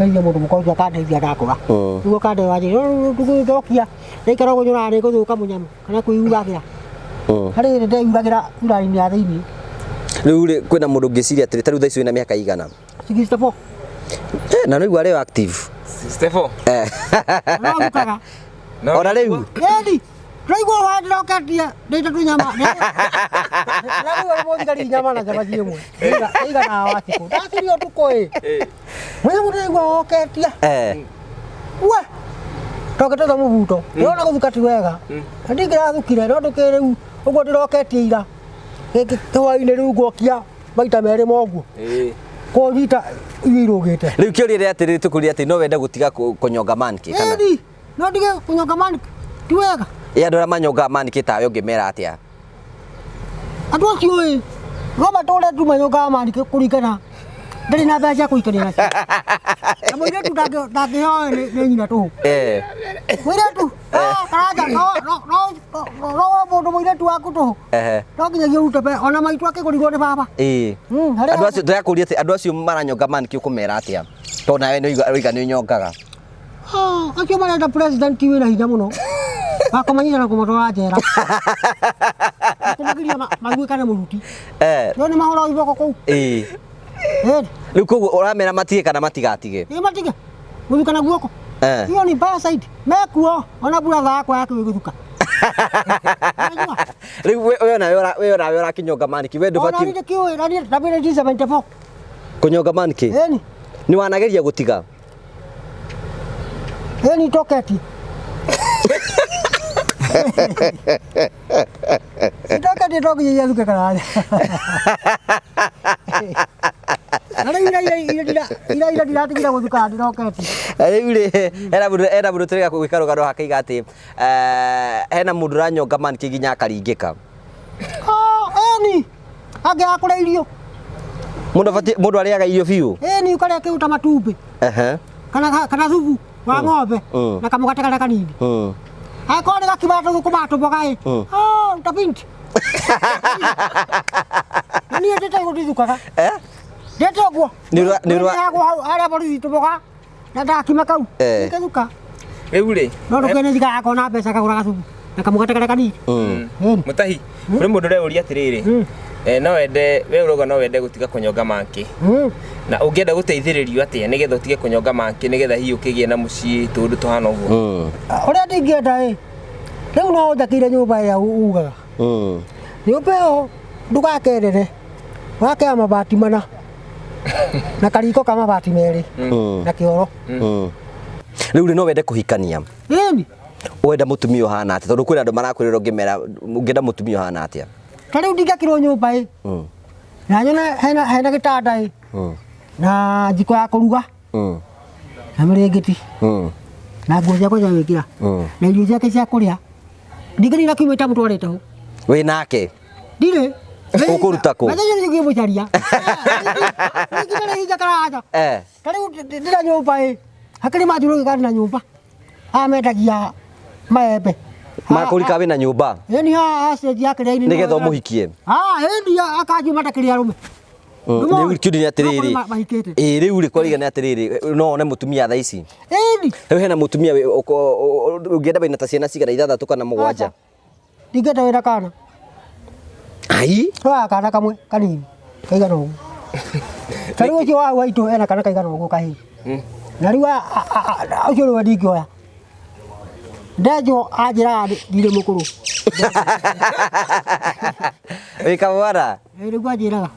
nginya mundu muka ucio akandeithia ndakura riu akande wanjirire tugithokia ndaikara gunyura ni guthuka munyamu kana kuiuragira hari ndeiuragira urari-ini ya thiini Riu kwina mundu ngiciria atiri tariu thaicio ina miaka igana 64 na no igwa leo active 64 no ukaga ora riu edi Raigua wadira katia ndita tu nyama Raigua mo thigari nyama na jaba thiemwe iga na watiko ndasirio tukoi wewe muraigua oketia we tokete ta mubuto yona guthukati wega ndingira thukire no ndukire riu uguo ndiroketia ira hwaini riu gwokia maita meri moguo konyita irugite riu kiuria atiri tukuria ati no wende gutiga kunyonga manki kana edi no ndige kunyonga manki ti wega ya ndora manyonga manki tawe ngimera atia andu acio roba tole tu manyonga manki kurikana ndari na mbeca kuikania nacio na mwire tu ndangiheo ni nyina tu mwire tu karaja no mundu mwire tu waku tu no nginyagia urute pe ona maitu akigurigwo ni baba andu acio ndakuria ati andu acio maranyonga manki ukumera atia to nawe no iga ni nyongaga acio marenda president wina hinya muno bakomanyira na kumotwara njera kumagiria magwikane muruti no ni mahoro iboko kuu riu koguo uramera matige kana matigatige matige guthuka na guoko iyo ni bad side mekuo ona brother yakwa yake guthuka riu we ora kinyonga manki we ndubati ona ni kiwe na ni 74 kunyonga manki ni wanageria gutiga ni toketi Sitoka dia toki ya suka kana. Ada ira dilati kita gutuka ndiroketi. Era mundu turiga gwikaro garo hakaiga ati hena mundu ranyonga manki ginya akaringika. Eni. Age akura irio. Mundu ariaga irio biu. Ni ukare akiuta matumbi. Kana thubu wa ng'ombe na kamugate kala kanini. Akore gakibato kubato bogai. Utapinti. Nani atete gutithukaga? Ndete guo. Ni ara bori tuboga. Na ndakima kau. Ngethuka. Riu ri. No ndukene thika akona mbeca kagura gathubu. Na kamugate kala kanini. Mutahi. Kuri mundu reuria atiriri. No wende we uroga no wende gutiga kunyonga manki. Na ungienda guteithiririo atia nigetha utige kunyonga manki nigetha hiyo kigie na mucii tundu tuhana uguo. Uria ndingienda riu no ndakire nyumba ya ugaga. Nyumba yo ndugakerere. Wake mabati mana. Na kariko kama mabati meri. Na kioro. Riu no wende kuhikania. Wenda mutumia hana atia tondu kwina andu marakwirira ngimera ungienda mutumia hana atia. Kariu ndingakirwo nyumba na nyona hena gitanda na jiko ya kuruga na mirengeti na nguo ciakwa cia gwikira na irio ciake cia kuria ndigani na kiumita mutwarite ho we nake ndire ukuruta ku na ndio ngimucaria ndigire higa karaja kariu ndira nyumba hakiri majuru gari na nyumba ametagia maembe makurika wina nyumba ni stage yake ni nigetha umuhikie ndi akaji matakiria rume riu kiundi atiriri riu ri kwariga ni atiriri no one mutumia tha ici riu hena mutumia ungienda baina ta ciana cigana ithathatu kana mugwanja ndigenda wira kana ai kana kamwe kanini kaigana uguo tariu ucio wa waitu ena kana kaigana uguo kahi na riu ucio ri ndingioya Ndajo ajira ndire mukuru. Wika wara. Ri gwajiraga.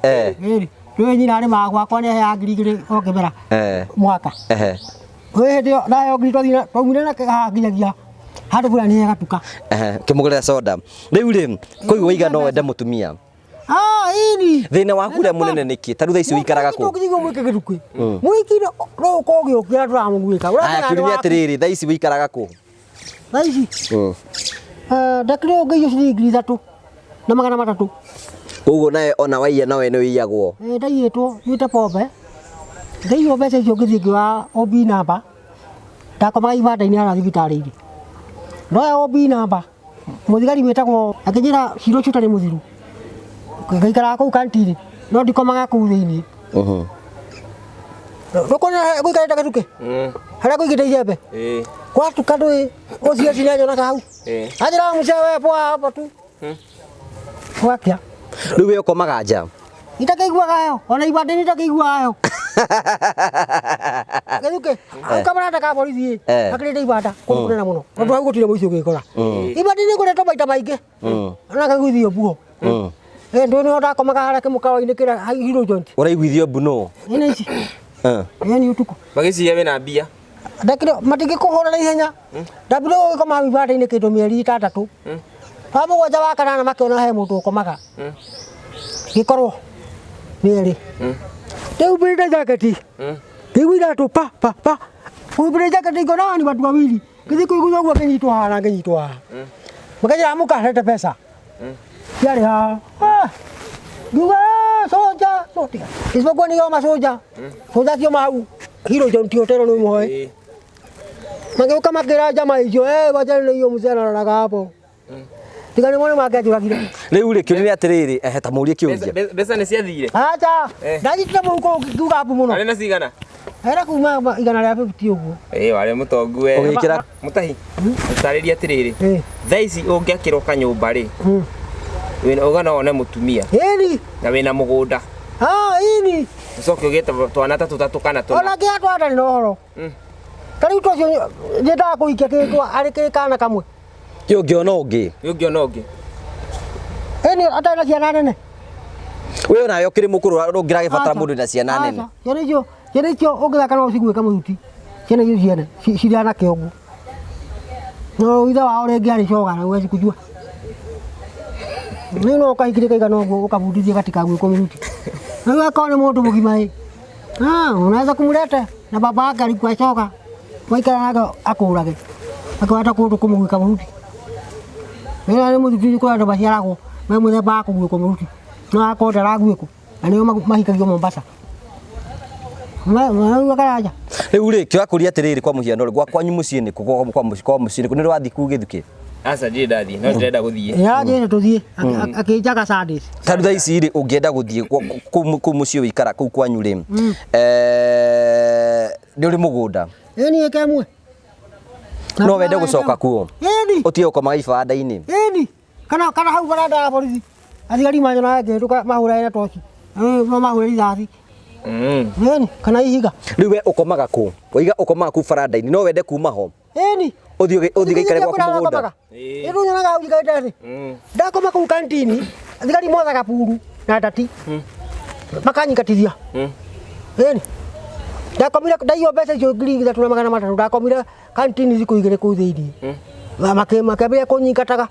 Ri nyina ari magwa kwa ne ya ngirigire okebera. Mwaka. We ndio nayo ngitwathina twaumire na kaginyagia. Handu bura ni gatuka. Kimugurira soda. Riu ri koigwa iga no wende mutumia. Ini. Thina waku ria munene niki taru tha icio ikaraga ku. Tukigo mwike gituki. Mwikire ro kogio kira turamugwika. Kiuria atiriri tha ici wikaraga ku. Thaici ndakire ngeio ciringi 3 na 300 koguo nawe ona waiya nawe nĩ wĩiyagwo ndaiyĩtwo nyuĩte pombe ngeio mbeca icio ngĩthiĩ wa OB namba ndakomaga ibanda-inĩ ara thibitarĩ-inĩ ndoya OB namba mũthigari wĩtagwo akĩnjĩra ciro ũcio ũtarĩ mũthiru ngaikaraga kũu kantini no ndikomaga kũu thĩinĩ ndũkona gũikarĩte gatuke harĩa kũigĩte icembe kwatuka ndũĩ ũcio cinanyona hau anjĩra mũcee we poa hapa tu gwakia rĩu we ũkomaga nja Itakaiguagayo, ona ibande nitakaiguagayo. Geduke, kamera ta ka borithi, akirete ibanda, kuruna muno. Tondu hau gutire muicio gikora. Ibande ni kuretwo maita maingi. Ona kaiguithio buo. Ndu ndakomaga haria kimukawa-ini kira hiro joint. Uraiguithio buno. Ina ici. Yani utuku. Magiciria wina mbia. Ndakire matingikuhura na ihenya. Ndabire gukoma ibanda-ini kindu mieri 6. Pamugwanja wa kanana makiona he mundu ukomaga. Gikorwo nieri. Riu mbirite jaketi. Kiguira tu pa. Mbirite jaketi ngona ni watu wawili. Kithi kuiguithio guo kinyitwo haha kinyitwo haha. Makaja amuka hete pesa. Yari ha. Juga soja. Isipokuwa ni yoma soja. Soja sio mau. Hilo jonti hotelo ni muhoe. Mageuka makira jamaa hizo wajana hiyo mzee anaraga hapo. Tigani mwana mwake ajuragire. Riu ri kiuri atiriri ta murie kiuria. Besa ni ciathire. Acha. Ndagitira muko ngiuga hapo muno. Ari na cigana? Era kuma igana rĩa 50 uguo. Wari mutongu we. Ugikira Mutahi. Utariria atiriri. Thaa ici ungiakirwo kanyumba ri. Wina ugana one mutumia. Eni. Na wina mugunda. Ini. Ucoke ugeta twana tatatu kana tuna. Ona kia twata ni nohoro. Kariu tocio njenda kuikia kikwa ari kikana kamwe. Yo ngiona ungi. Eni atana ciana nene. We ona yo kiri mukuru rungira gibatara mundu na ciana nene. Yerecho ogithaka no cigwika muhuti. Ciana icio ciana ciriana kiogu. No itha wao rengi ari coga na wezi kujua. Nino kahikire kaigana uguo ukabundithia katika gwiko muhuti. Na wewe kone mundu mugima ĩ. Unaweza kumuleta na baba yake alikuwa coga. Waikara naga akurage. Akawata kundu kumugwika muhuti. Mera ni muhuti kwa ndo baciaragwo. Na muthemba akugwiko muhuti. No akondera gwiko. Na nio mahikagio Mombasa. Wakaraja. Riu ri kio akuria atiriri kwa muhiano ri gwa kwanyu mucii ni kwa mucii ni rwathi kugithuki. Asa ndi ndathi no ndenda guthie. Ya njene tuthie akijaga Sundays. Tandu thaa ici ri ungienda guthie ku mucii wikara kuu kwanyu ri. Ni uri mugunda. Eni ekemwe. No wende gucoka kuo. Eni. Utie ukoma ibanda-ini. Eni. Kana hau baranda ya borithi. Athigari manyona ngeruka mahura ina toci. No mahura rithathi. Eni kana ihiga. Riu we ukomaga ku? Waiga ukomaga ku baranda-ini no wende kuma ho. Eni. Uthie gaikare gwaku mugunda. Ero nyonaga hau igaite. Ndakoma ku kantini. Athigari mothaga puru na ndati. Makanyingatithia. Eni. Ndakomire ndaiyo mbeca icio ngiri 3,300 ndakomire kantini zikuigire ku thiini. Makambia kunyingataga.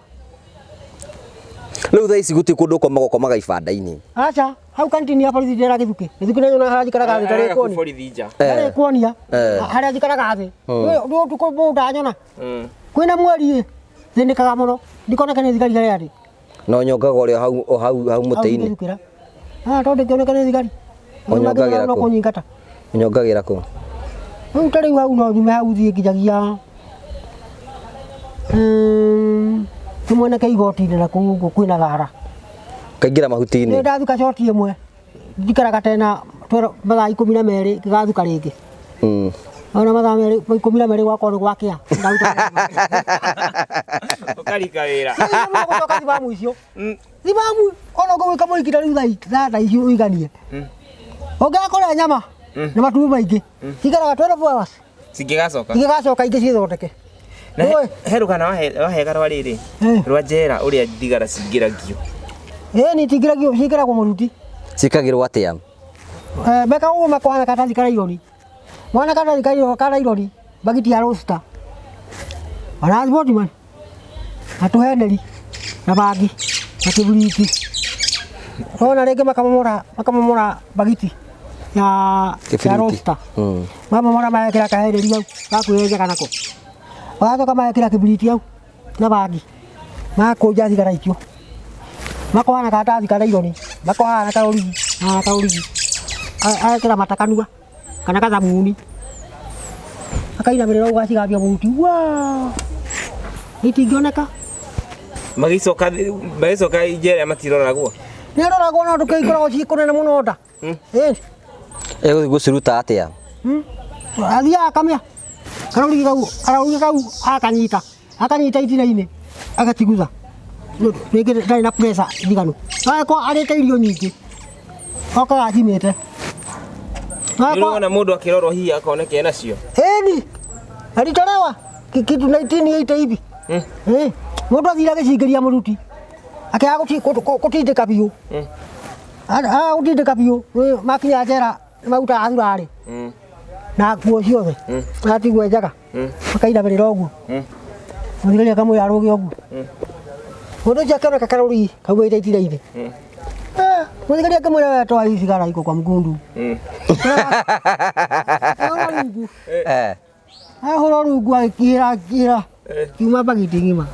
Riu thaa ici guti kundu ukomaga ibanda-ini. Acha hau kantini ya borithi ndera githuki. Githuki na nyona haria jikaraga thĩ tarĩ kuoni. Tarĩ kuonia. Haria jikaraga thĩ. Ndio tuko ndanyona. Kwina mweri thĩnĩkaga muno. Ndikonekane thigari harĩa arĩ. No nyongaga ũrĩa hau mũtĩ-inĩ. Tondu ndĩkĩonekane thigari. Ũnyongagira kũ? Kũnyingata. Ũnyongagira kũ? Rĩu ta rĩu hau no nyume hau thiĩ nginyagia tumwoneke igoti-inĩ na kũu ũguo kwĩna thara. Kaingĩra mahuti-inĩ. Nĩ ndathuka coti ĩmwe. Njikaraga tena mathaa 12 ngĩgathuka rĩngĩ. Ona mathaa 12 gwakorwo nĩ gwakĩa. Ũkarika wĩra. Gũcoka thibamu icio. Thibamu ona ngũgwĩka mũhiki ta rĩu thaa icio ũiganie. Ũngĩakũrĩa nyama na matumbĩ maingĩ. Cikaraga 12 hours. Cingĩgacoka ingĩ cithondeke. He rũgano wahega rwa rĩrĩ rwa njera ũrĩa thigara cingĩragio. Ni tingĩragio cikĩragwo mũruti. Cikagĩrwo atĩa? Meka ũguo makũhana katathi karaironi. Mwana katathi karaironi bagiti ya roster. Ona sportman. Atuheneri na bagi na kĩburiti. Ona rĩngĩ makamomora bagiti ya roster. Mamomora magekĩra kahereri hau gakwĩyenjega nako. Wagacoka magekĩra kĩburiti hau na bagi. Makũnja thigara icio. Makohana katathi karaironi. Makohana kaũrigi. Agekĩra matakanua kana kathabuni. Akainamĩrĩra ũgacigambia mũhuti. Itingĩoneka. Magicoka njera matiroragwo. Nĩ aroragwo no ndũkĩikoragwo ciĩkũnene mũno nda. Gũciruta atĩa? Athiaga akamĩa. Karaugi kau akanyita itina-inĩ agatigutha. Rĩngĩ ndarĩ na pressure thiganu. Agakora arĩte irio nyingĩ. Oka ajimete. Niliona mundu akirorwo hihi akoneke nacio. Eni. Alitolewa kitu 1980 hivi. Mundu athira gicingĩria muruti. Akiaga gutindĩka biũ. Gutindĩka biũ. Makinya njera mauta athurarĩ. Na nguo ciothe. Atigwe njaga. Makainamĩrĩra ũguo. Mũthigari akamwĩra arũge ũguo. Mundu ũcio akĩoneka karũri kaugĩte itira-inĩ. Mũthigari akamwĩra toa hizi cigara iko kwa mgundu. Ahora rungu akira kiuma bagiti ngima.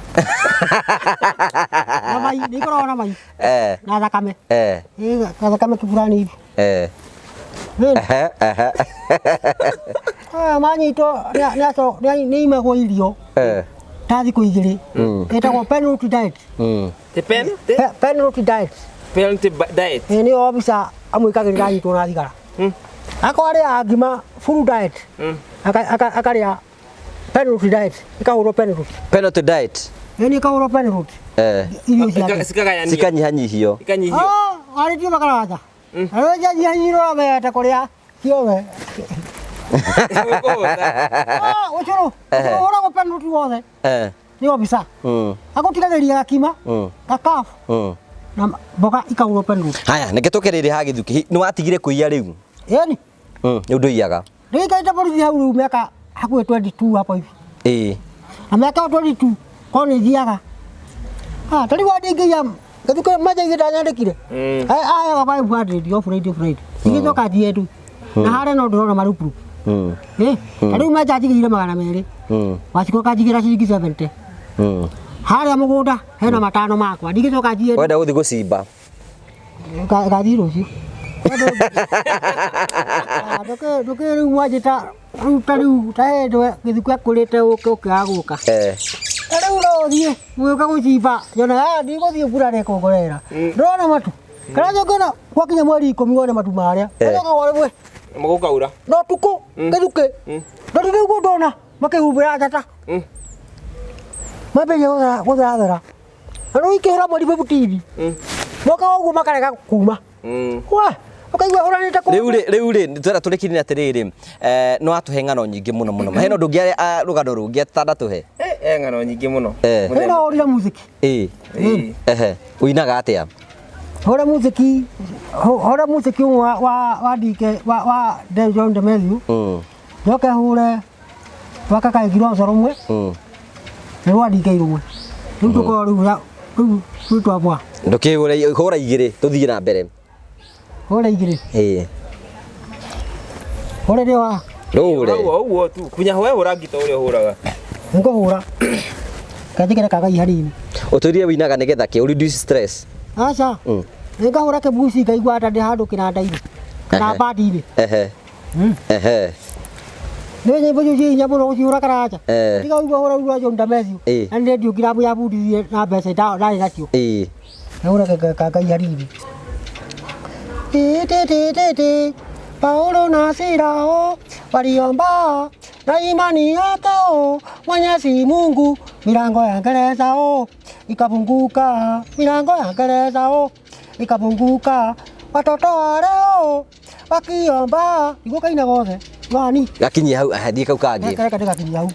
Na mai nikoro na mai. Na thakame. Na thakame kibulani hivi. Manyito ni imegwo irio. Tathi kuigiri. Etagwo penalty diet. The penalty diet. penalty diet. Ni officer amwikagirira nyitwo na thigara. Akoaria ngima full diet. Akaria penalty diet. Ikahurwo penalty. Penalty diet. Ni ikahurwo penalty. Irio ciake. Sikanyihanyihio. Ikanyihio. Ari ti makaraja. Aroja nyihanyiro beta koria kiove. Ochoro. Ora ko penalty wothe. Ni officer. Agotigagiria gakima. Gakafu. Na boga ikahurwo penalty. Haya, ngetokerere ha githuki. Ni watigire kuiya riu. Eni. Ni undu iyaga. Ndikaita polisi hau miaka hakuwe 22 hapo hivi. Na miaka 22 kone thiaga. Tari wadingia githuki maja igitanyandikire. Aya baba bwadi dio Friday. Igithoka thietu. Na hare no ndorona marupu. Tari maja jigire magana meri. Wachiko kajigira ciringi 70. Hare mugunda hena matano makwa. Ndigithoka thietu. Wenda uthi gucimba. Gathi rucio. Ndoke riu wajita rutariu taendo githukia kurite ukiaguka. Riu no thie muka gucimba yona ndi guthie mbura rekongorera. Ndona matu. Kana njogona gwakinya mweri 10 wone matu maria. Ndoka wale mwe. Mugukaura. No tuko githuke. Ndori riu ndona makihumbira jata. Mabe yona guthara. Ano ikihura mweri 15. Moka woguo makarega kuma. Wa ukaigua uranite ku riu twera turikirine atiriri no atuhe ngano nyingi muno heno ndungi rugano rungi atandatuhe ngano nyingi muno hena orira muziki uinaga atia hora muziki wa dike wa John de Melu ndoke hure wakaka igiro soromwe ni wa dike irumwe riu tuko riu twabwa ndoke hora igire tuthie na mbere hora igire hora dewa uguo tu kunya hoe hura ngito uria huraga ngo hura kathikira kaga iharini uturie winaga nigetha ke reduce stress acha nga hura ke busi ngaigua ata ndi handu kinanda-ini na badi-ini ni nyimbo icio inya muno guciura karaja ndigaigua hura ura John Damecio na ndi ndio kirabu ya budi na mbeca ndari nacio hura kaga iharini Paulo na Sila waliomba na imani yao Mwenyezi Mungu, milango ya gereza ikafunguka, milango ya gereza ikafunguka, watoto wa leo wakiomba iguka ina gothe wani gakinyi hau ahadi kau kangi kaka gakinyi hau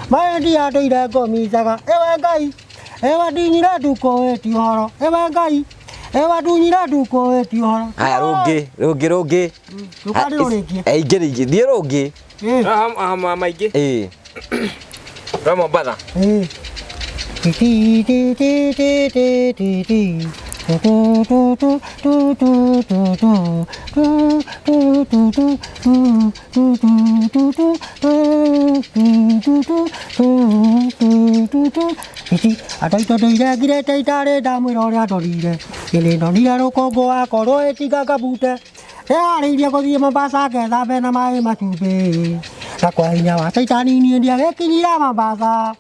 Maendi ira gomizaga ewe ngai ewa dinyira duko etihoro ewe ngai ewa dunyira duko etihoro aya rungi tukari uringie ingiri thie rungi maigi Ramo bada Ataito ndoire ngirete itare ndamwira uria ndorire ini ndonire rukongo wakorwo itigaga bute yarĩirie gũthiĩ Mombasa ngethambe na maĩ matumbĩ na kwa hinya wa caitani niĩ ndiagĩkinyire Mombasa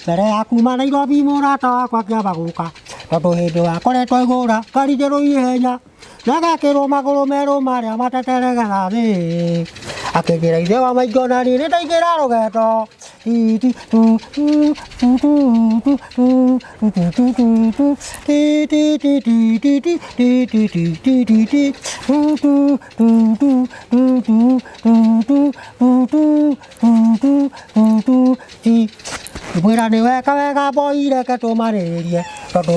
mbere ya kuma Nairobi mũrata wakwa kĩamba gũka tondu hindi wakoretwo igura ngari njeru ihenya na agakirwo maguru meru maria mateteregera thi akingira ithe wa maingo na ni ndaingira rugeto mwira ni wega boire ke tumarĩrĩrie tondu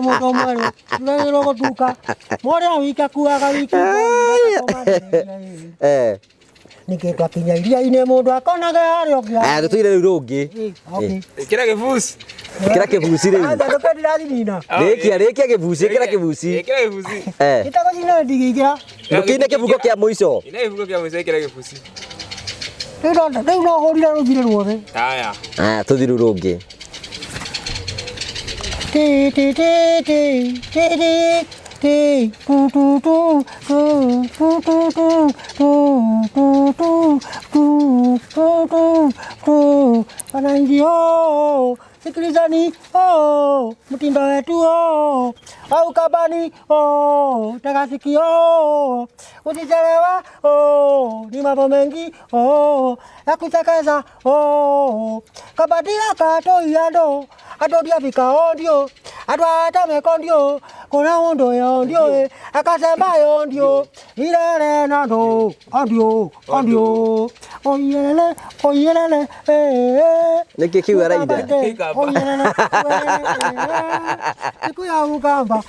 mũndũ mwerũ ndagĩrĩirwo gũtuka mũrĩa wike kuaga wiki nĩkĩ twakinya iria-inĩ mũndũ akonage harĩa ũngĩ tũtũire rĩu rũngĩ Kira kibuci. kĩra kĩbuci rĩu ndũkĩ ndĩrathinina rĩkia kĩbuci kĩra kĩbuci Kira kibuci. gĩtagũcina ndigĩigĩra ndũkĩine kĩbugo kĩa mũico Ina kibugo kia muico kira kibuci. rĩu no hũrire rũthire ruothe Haya. tũthiĩ rĩu rũngĩ wananchi sikilizani mtindo wetu au kabani tega sikio usichelewa ni mambo mengi ya kuchekeza kabadila katoiando adodia vikaondio adwatamekondio kuna undo yondio akasema yondio ilele nando ondio oyelele nĩkĩ kiu araida oyelele siku ya ugamba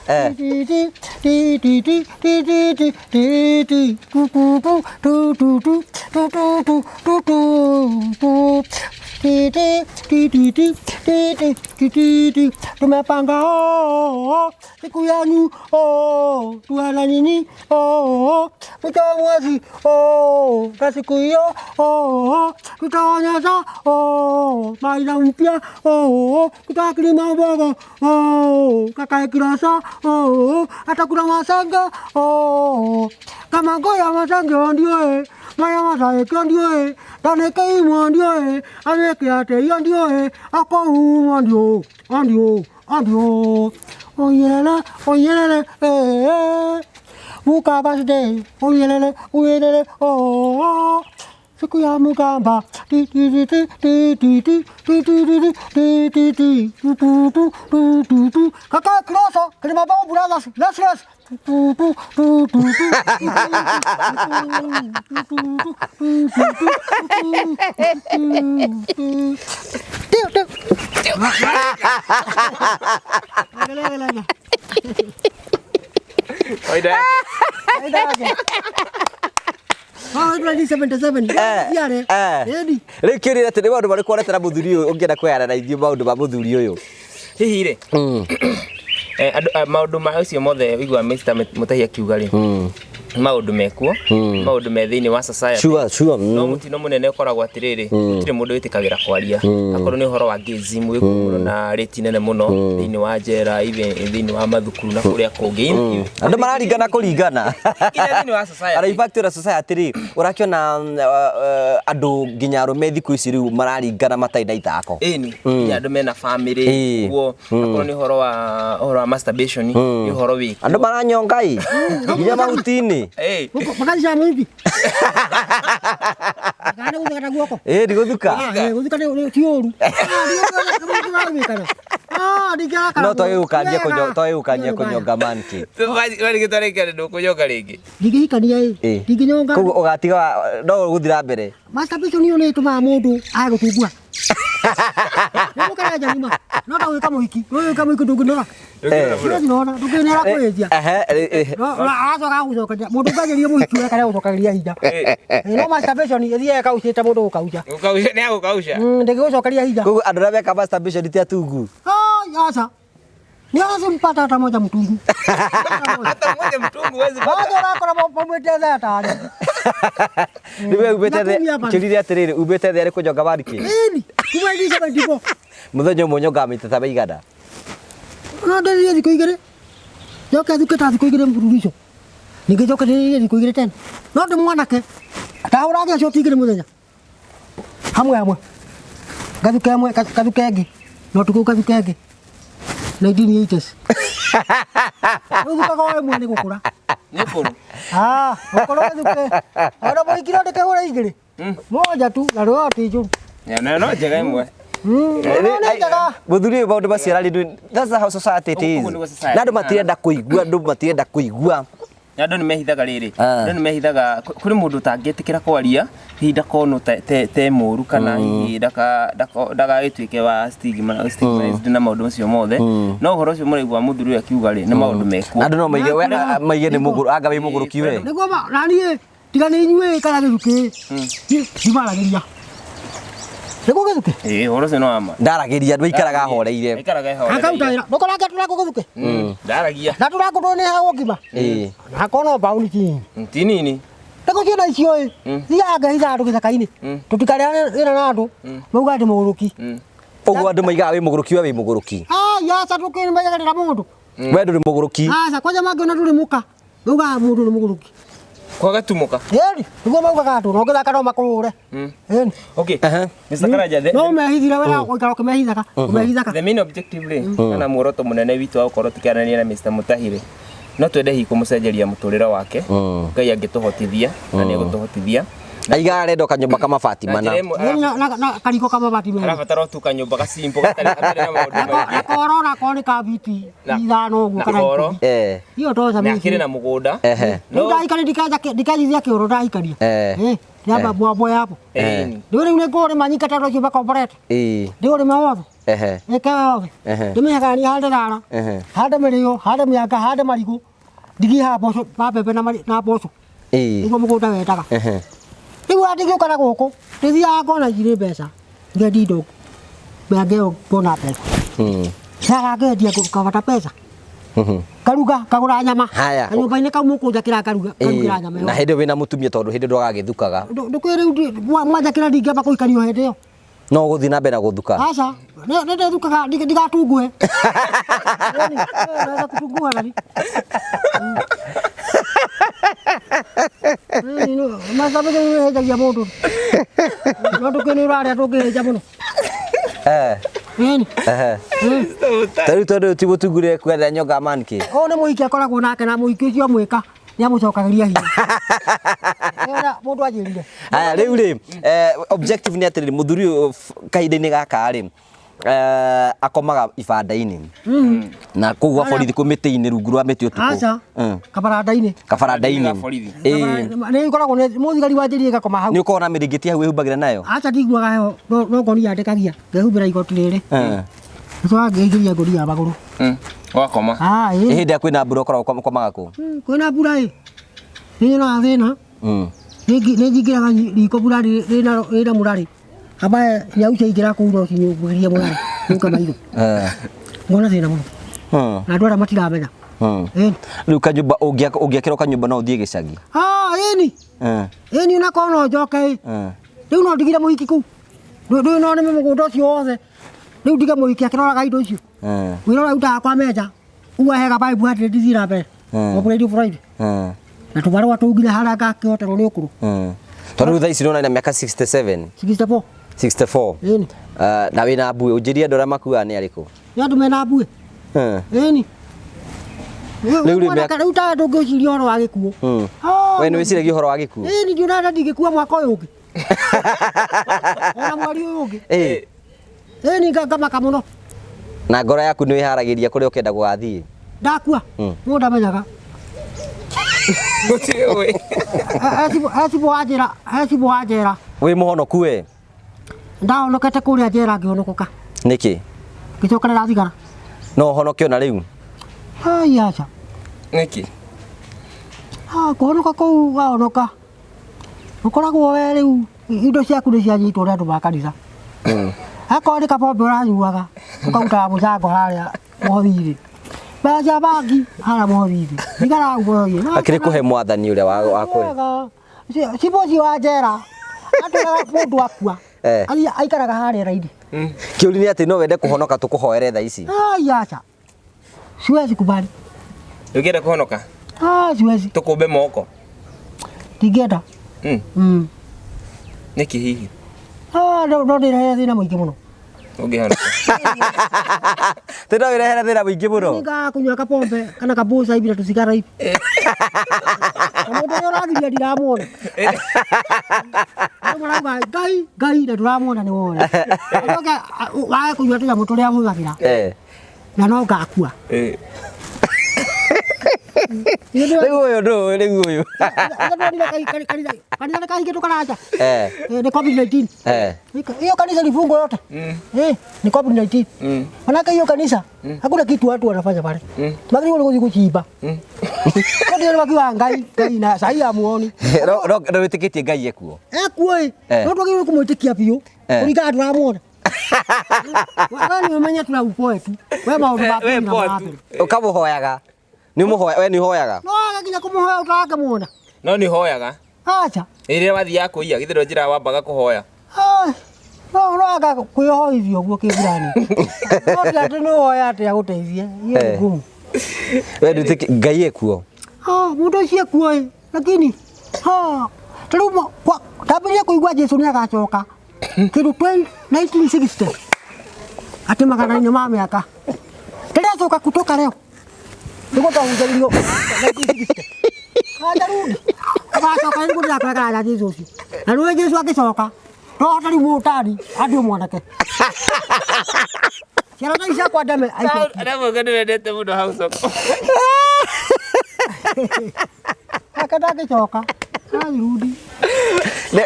tumepanga siku yanu tuana nini mwisho wa mwezi na siku hiyo tutaonyesha maisha mpya tutakilima mboga kakae kirasa hata kuna masanga kama ngoya masanga ndio maya masaeke ndio daneke imo ndio ameke ate ndio ako humo ndio oyelele mukabasde oyelele siku ya mugamba kaka kloso kilima bao brothers let's Oida. rĩu kĩũrĩre atĩ nĩ maũndũ marĩkũ ũretera mũthuri ũyũ ũngĩenda kwĩyana na ithuĩ maũndũ ma mũthuri ũyũ Hihi rĩ. Maũndũ ma ũcio mothe wĩigua Mr. Mutahi akiuga rĩ. Maũndũ mekuo, maũndũ me thĩinĩ wa society. Sure. No mũtino mũnene ũkoragwo atĩrĩrĩ, gũtirĩ mũndũ wĩtĩkagĩra kwaria. Akorwo nĩ ũhoro wa gizim wĩkuo na rĩti nene mũno thĩinĩ wa njera, thĩinĩ wa mathukuru na kũrĩa kũngĩ. andũ mararingana kũringana Thĩinĩ wa society. in fact society rĩ ũrakĩona andũ nginya arũme thikũ ici rĩu mararingana matarĩ na ithako Ĩni, andũ mena family, kuo akorwo nĩ ũhoro wa masturbation, nĩ ũhoro wĩkuo. andũ maranyonga nginya mahuti-inĩ Makalisha hivi. Kana gũthaka guoko. ndigũthuka Gũthaka nĩ kĩũru. no twagĩgũkania kũnyonga manki Warigĩtwarĩkĩra ndũkũnyoga rĩngĩ. Ndigĩhikania ndigĩnyonga. koguo ũgatiga no gũthira mbere Masturbation nĩ ĩtũmaga mũndũ agũtungua. Nĩmũkaraja nyuma. No ta gwĩka mũhiki. Gwĩka mũhiki ndũngĩnora. Ndũngĩnora kwĩhĩtia. Acoka gũcokeria mũndũ ngagĩria mũhiki weka rĩa gũcokeria hinda. No masturbation ĩthiaga ĩkaucĩte mũndũ gũkauca. Gũkauca nĩ agũkauca. Ndĩgĩgũcokeria hinda. koguo andũ arĩa meka masturbation ti atungu Sasa niazimpata hata moja mtungu. Hata mmoja mtungu huwezi pata. Waje rakora pomwete tayari. niwe ubete kĩrire atĩrĩrĩ ubete thĩ arĩ kũnyonga manki Kumaidisha bandipo. mũthenya ũmwe nyonga mĩtata maigana No ndarire thikũ igĩrĩ. Njoke thuketa thikũ igĩrĩ mfululizo. Ningejoka ndarire thikũ igĩrĩ tena. No ndi mwanake. Atahũragia shoti igĩrĩ mũthenya. Hamwe. Gathuka ĩmwe gathuka ĩngĩ. No tuko gathuka ĩngĩ. 1980s. Ũthukaga wewe mwene gũkũra. Nĩ kũrũ. Ũkorwo ũthuke. Ona mũikiro ndĩkĩhũra igĩrĩ. Moja tu na rũo tijo. No njega ĩmwe. Mũthuri maũndũ macio ararĩ that's how society it is. Na andũ matirenda kũigua. Andũ nĩ mehithaga rĩrĩ. Andũ nĩ mehithaga kũrĩ mũndũ ũtangĩtĩkĩra kwaria hihi ndakonwo te mũru kana hihi ndagagĩtuĩke wa stigmatized na maũndũ macio mothe. No ũhoro ũcio mũraigua mũthuri ũyũ akiuga rĩ nĩ maũndũ mekuo. Andũ no maige nĩ mũgũrũ anga wĩ mũgũrũki we. Nĩguo naniĩ tiga nĩ inyuĩ kana gĩthukĩ. Ndimaragĩria. Nĩguo gĩthukĩ. Ũhoro ũcio no wama. Ndaragĩria andũ aikaraga horeire. Aikaraga horeire. Akautahĩra. Ndũkoranga tũrakũ gĩthukĩ. Ndaragia. Na tũrakũ tũnĩhagwo ngima. Hakono bauni ti. Tinini. Ndako ciona icio ĩ. Thiaga hitha andũ gĩthaka-inĩ. Tũtikarĩa na andũ. Mauga ndĩ mũgũrũki. Ũguo andũ maigaga wĩ mũgũrũki we wĩ mũgũrũki. Yaca tũkĩrĩ maigagĩrĩra mũndũ. We ndũrĩ mũgũrũki. Aca kwanja mangĩona ndũrĩ mũka. Mauga mũndũ nĩ mũgũrũki. Kwaga tumuka. Nĩguo maugaga andũ no gĩthaka no makũrũre. Okay. Mr. Karanja no mehithire wega gũikara ũkĩmehithaga. Ũmehithaga. The main objective rĩ kana muoroto mũnene witũ wa gũkorwo tũkĩaranĩria na Mr. Mutahi rĩ no twende hihi kũmũcenjeria mũtũrĩre wake. Ngai angĩtũhotithia na nĩ egũtũhotithia. Aiga arenda kanyũmba kama Fatima na kariko kama Fatima. Arabatara tu kanyũmba gasimple gatarĩ na maũndũ maingĩ. Korora koni ka biti ithano ũguo kana iyo toza mimi. Nakĩrĩ na mũgũnda. No ndaikari ndikajithia kĩoro ndaikaria. Yamba bwabwa yapo. Ndio rĩu nĩ kũrĩ manyika tatu ciũmba complete. Ndio rĩ mawothe. Ekawe. Ndĩmĩhaga ni hande rara. Hande mĩrĩo, hande mĩanga, hande marigũ. Ndigi hapo babebe na boco. Nĩguo mũgũnda wetaga. Rĩu andĩgĩũka na gũkũ ndĩthiaga ngona cirĩ mbeca ngendi indo ngeo ngona mbeca caga ngendia ngabata mbeca karuga kagũra nyama kanyũmba-inĩ kau mũkũnjakĩra karugĩra nyama na hĩndĩ wĩna mũtumia tondũ hĩndĩ ndwagagĩthukaga ndũkwĩ rĩu mwanjakĩra ndingĩamba gũikario hĩndĩ ĩyo no gũthiĩ na mbere na gũthuka aca nĩndĩthukaga ndigatungue nenda kutunguha nani masabe hejagia mũndũ no ndũkĩnĩ ũrarĩa tũngĩhĩnja mũno tarĩu tondũ ti mũtungure kwenda Nyongaga man kĩ nĩ mũhiki akoragwo nake na mũhiki ũcio mwĩka nĩ amũcokagĩria hinya mũndũ anjĩrire aya rĩu rĩ objective nĩ atĩrĩrĩ mũthuri kahinda-inĩ gaka rĩ akomaga ibanda-inĩ na kũu gwa borithi kũ mĩtĩ-inĩ rungu rwa mĩtĩ ũtukũ kabaranda-inĩ nĩ ikoragwo mũthigari wanjĩrire gakoma hau nĩ ũkoragwo na mĩrĩngĩti hau wĩhumbagĩra nayo aca ndiguaga heho no ngoni yandĩkagia ngehumbĩra igoti rĩrĩ nĩtwangĩingĩria ngori ya magũrũ wakoma hĩndĩ ya kwĩna mbura ũkoragwo ũkomaga kũ kwĩna mbura ĩ nĩnyonaga thĩna nĩnjingĩraga riko mbura rĩna mũrarĩ ambaye nyau ciaingĩra kũu no cinyũmbũrĩrie mũrarĩ nĩũka maitho ngona thĩna mũno na andũ arĩa matiramenya rĩu kanyũmba ũngĩakĩrwo kanyũmba no ũthiĩ gĩcagi ĩni onakorwo no njoke rĩu no ndigire mũhiki kũu ndũĩ no nĩme mũgũnda ũcio wothe rĩu ndige mũhiki akĩroraga indo icio wĩrora utaga kwa menja uga hega baibu hatirĩ ndithiĩ na mbere operative Friday na tũbarũa tũu nginya harĩa ngakĩhoterwo nĩ ũkũrũ tondũ thaa ici nĩona ina mĩaka 67 64 na wĩna mbuĩ ũnjĩrie andũ arĩa makuaga nĩ arĩkũ nĩ andũ mena mbuĩ ĩni rĩu ta ndũngĩciria ũhoro wa gĩkuũ we nĩ wĩciragia ũhoro wa gĩkuũ ĩni ndionaga ndingĩkua mwaka ũyũ ũngĩ ona mweri ũyũ ũngĩ ĩni ngamaka mũno na ngoro yaku nĩ wĩharagĩria kũrĩa ũkenda gũgathiĩ ndakua mũndũ ndamenyaga hecibũ wa njera wĩ mũhonoku we ndahonokete kũrĩa njera ngĩhonokoka nĩkĩ ngĩcokerera thigara no ũhonoke ona rĩu aca nĩkĩ kũhonoka kũu wahonoka ũkoragwo we rĩu indo ciaku nĩ cianyitwo nĩ andũ ma kanitha akorwo nĩ kabombe ũranyuaga ũkarutaga mũcango harĩa mũhothi-inĩ mbeca bangi harĩa mũhothi-inĩ ndigaraguoye akĩrĩ kũhe mwathani ũrĩa wakwe ciboci wa njera atũraga mũndũ akua aikaraga harĩa raini kĩũri nĩ atĩ no wende kũhonoka tũkũhoere thaa ici aca siwezi kubali ũngĩenda kũhonoka siwezi tũkũmbe moko ndingĩenda nĩkĩ hihi no ndĩrehe thĩna mũingĩ mũno ũngĩhonoka Tena wirehera thira muingi muno. Ninga kunywa kapombe kana kabuca hivi na tusigara hivi. Kamoto yoragiria ndiramwona. Mwana gai na ndiramwona ni wona. Oga wae kunywa tuya mutu ria muthagira. Na no gakua. Rĩu ũyũ ndũ rĩu ũyũ. Kanitha kaingĩ tukaraja. Ni COVID-19. Hiyo kanisa lifungwa yote. Ni COVID-19. Manake hiyo kanisa hakuna kitu watu wanafanya pale. Magari wale kuchimba. Ndio wakiwa ngai na sahi amuoni. No wĩtĩkĩtie ngai ekuo. Ekuo. No twagĩrĩirwo kũmwĩtĩkia biũ. Kũringana tũramwona. Wagani umenya tunaũpoe tu. We maũndũ maku na maku. Ũkamũhoyaga. Ni muhoya we ni hoyaga. No agakinya kumuhoya utaka muona. No ni hoyaga. Acha. Ire wathi yako iya githiro njira wambaga kuhoya. No aga kuyohoithio guo kigurani. No ndate no hoya ate aguteithie. Ye ngumu. We ndutike ngai ekuo. Mundu ucio kuo lakini taruma kwa tabiria kuigua Jesu ni agacoka. Kiru 1960. Ati magana-inĩ ma Miaka. Ndĩracoka kutoka leo. Niko taungerio. Rudi. Agacoka nĩ gũthaka kana Jesu ucio. Na rĩu Jesu agĩcoka. No hatari Mutahi andũ mwanake. Ciana ta icia kwa ndeme. Aramo ngene wendete mũno hau soko. Akada agĩcoka. Rudi.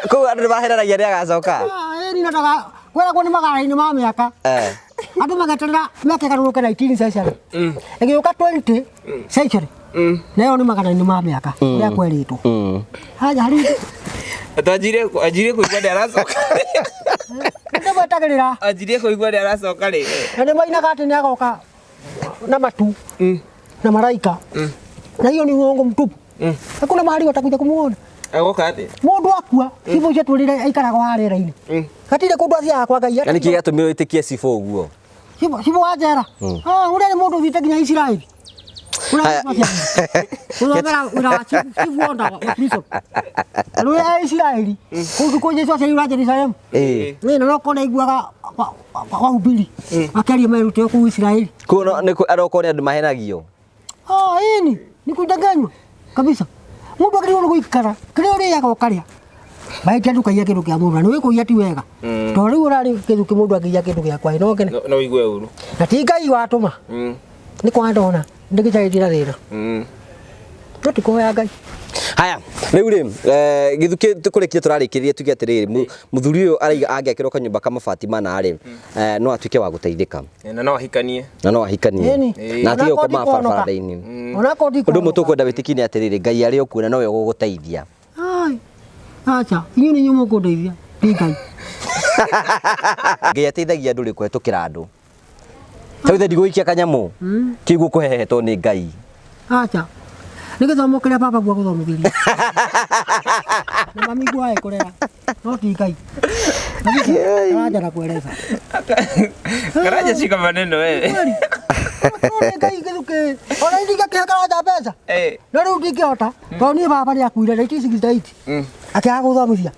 Kũu andũ nĩ maheranagia nĩ agacoka. Ni nadaga kwera ni magara-inĩ ma Miaka. Andũ magaterera Miaka ĩgarũrũke 19 century. Ĩgĩũka 20 century. Nayo ni magara-inĩ ma Miaka. Rĩa kwerĩtwo. Haja harĩ. Atajire kuigua nĩ aracoka. Nĩ gwetagĩrĩra. Ajire kuigua nĩ aracoka rĩ. Na nĩ mainaga atĩ nĩ agoka na matu. Na malaika. Na hiyo ni uongo mtupu. Hakuna mahali watakuja kumuona. Agoka ati. Mundu akua, sivyo cyetu rĩrĩa aikaraga harĩra-inĩ. Gatire kundu athia kwa Ngai. Na niki gatũmire wĩtĩkie cibũ ũguo. Cibũ wajera. Uriya nĩ mũndũ ũthiĩte nginya Isiraeli. Ura cibũ onda wa Kristo. Rũya Isiraeli. Kũndũ Jesu aciarirwo Jerusalemu. Na no kona iguaga wahubiri. Akĩaria merute kũu Isiraeli. Kuno nĩ aroko nĩ andũ mahenagio. Ini ni kudanganywa kabisa. Mundu akiriwo guikara kire uri yaga ukaria baita ndukaia kindu kia mundu ni wikuia ti wega to riu urari kindu ki mundu akiia kindu gia kwa ino kene no igwe uru na ti Ngai watuma ni kwa ndona ndigicaitira thira toti kuhoya Ngai. Haya riu ri githuki tukurikia turarikirie tuge atiriri muthuri uyu araiga angekirwo kanyumba ka mabati mana ri no atuike wa guteithika na no ahikanie na atige ukoma barabara-ini undu mutukwenda witiki-ini atiriri Ngai ari okuona nowe guguteithia. Acha inyu ni nyumo kudeithia ti Ngai. Ngai ateithagia andu ri kuhetukira andu tawithe ndigũikia kanyamu kĩguo kũhehetwo nĩ Ngai. Acha nĩ gĩthomo kĩrĩa baba gwa gũthomithĩria na mami gwa kurera no ti Ngai. Araja na kueleza karaja shika maneno wewe. Ngai gĩthuke ona indiga kĩhakaraja mbeca no rĩu ndingĩhota tondũ niĩ baba nĩ akuire 1968 akĩaga gũthomithia.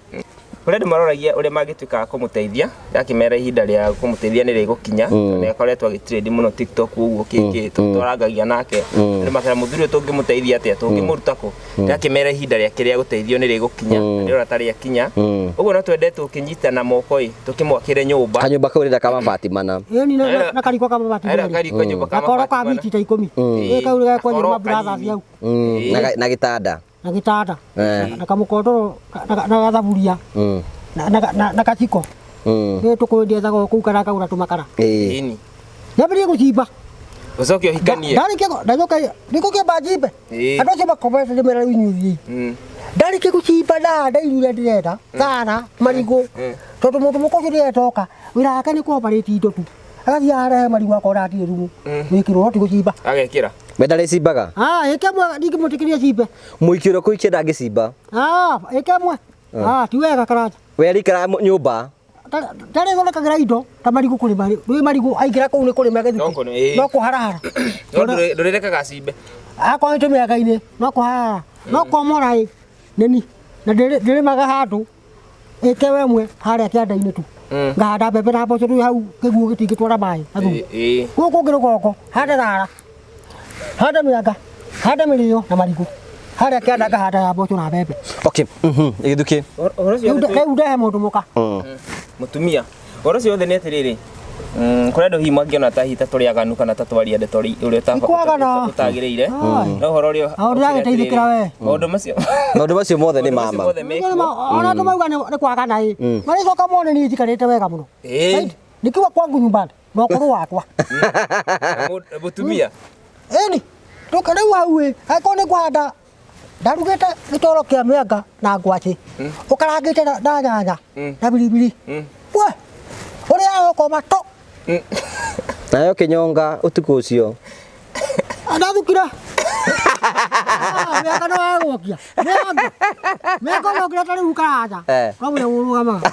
Uria maroragia uria magituika kumuteithia yakimera ihinda ria kumuteithia ni rigukinya ni akoretwo agitrade muno TikTok uguo kiki twarangagia nake ni makara muthuri tungimuteithia atia tungimuruta ko yakimera ihinda ria kiria guteithio ni rigukinya ni ora tari akinya uguo no twendete ukinyitana moko tukimwakire nyumba kanyumba kau rinda kama mabati mana ni na kariko kama mabati era kariko nyumba kama mabati ka biti ta 10 kau rinda kwa nyumba brothers yau na gitanda na kamukotoro na gathaburia na kachiko ni tukwendia thago kuu kana kaura tumakara ini nyambire gucimba ucoke uhikanie ndajoka niko ke bajibe andu acio makomete ndimera inyuthi ndarike gucimba ndainyure ndirenda thara marigo tondu mundu mukocio ndiretoka wira wake ni kuoperate indo tu agathia arehe marigo akora atire rumu wikirwo ti gucimba agekira medale cimbaga ikemwe ndingimutikiria cimbe muikiro kuikia ndangicimba ikemwe ti wega karaja we arikara nyumba tare thondekagira indo ta marigo kurima rwi marigo aingira kuu ni kurima githuki no kuharahara ndurerekaga cimbe akoete Miaka-ini no kuharahara no komora nini na ndirimaga handu eke we mwe haria kianda-inĩ tu ngahanda mbembe na mboco rĩu hau kĩguũ gĩtingĩtwara maĩ gũkũ ngĩ rũgongo hande thara hande mĩanga hande mĩrĩo na marigũ haria kianda ngahanda mboco na mbembe. Okay, gĩthuki rĩu ndehe mũndũ mũka mũtumia ũhoro ũcio wothe nĩ atĩrĩrĩ kũrĩ andũ hihi mangĩona ta hihi ta tũrĩaganu kana ta twaria ndeto ũrĩa ũtagĩrĩire no ũhoro ũrĩa ũragĩteithĩkĩra we maũndũ macio mothe nĩ mama ona tũmauga nĩ kwagana marĩcoka mone niĩ njikarĩte wega mũno nĩkiuga kwangu nyumbani no ũkũrũ wakwa mũtumia ĩni tũka rĩu hau angĩkorwo nĩ kũhanda ndarugĩte gĩtoro kĩa mĩanga na ngwacĩ ũkarangĩte na nyanya na biribiri we ũrĩa ũkoma to nayo kĩnyonga ũtukũ ũcio ndathukire mĩanga no wagũkia mĩanga no kĩrĩa tarĩu karaja no mũrĩa mũrũgamaga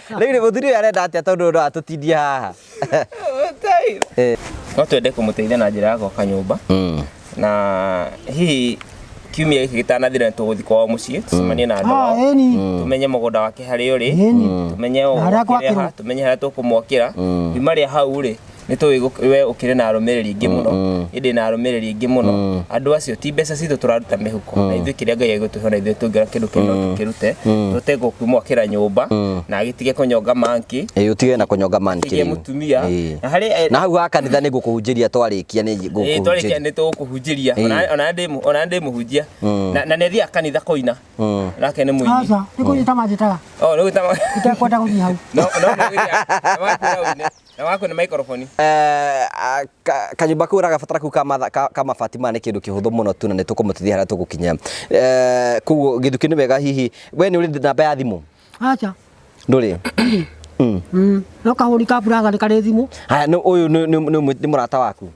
rĩu nĩ mũthuri ũyũ arenda atĩa tondũ no atũtindie haha no twende kũmũteithia na njĩra ya gwaka nyũmba na hihi kiumia gĩkĩ gĩtanathira tũgũthiĩ kwao mũciĩ tũcemanie na andũ ao tũmenye mũgũnda wake harĩa ũrĩ tũmenye harĩa tumenye harĩa tũkũmwakĩra thima rĩa hau rĩ nĩ tũĩ we ũkĩrĩ na arũmĩrĩri aingĩ mũno ĩndĩ na arũmĩrĩri aingĩ mũno andũ acio ti mbeca citũ tũraruta mĩhuko na ithuĩ kĩrĩa Ngai agĩtũhe na ithuĩ tũngĩra kĩndũ kĩno tũkĩrute tũte gũkĩmwakĩra nyũmba na gĩtige kũnyonga manki ũtige na kũnyonga manki mũtumia na hau ha kanitha nĩ ngũkũhunjĩria twarĩkia nĩ tũgũkũhunjĩria ona ndĩ mũhunjia na nĩ thiaga kanitha kũina nake nĩ mũini aca nĩ kũnyita manjĩtaga nĩ gwĩta itekwenda gũthiĩ hau na wako nĩ microphone kanyumba kau ũragabatara kau ka mabati maya nĩ kĩndũ kĩhũthũ mũno tu na nĩ tũkũmũteithia harĩa tũgũkinya koguo gĩthuki nĩ wega hihi we nĩ ũrĩ namba ya thimũ aca ndũrĩ no kahũri ka buraga nĩ karĩ thimũ haya ũyũ nĩ mũrata waku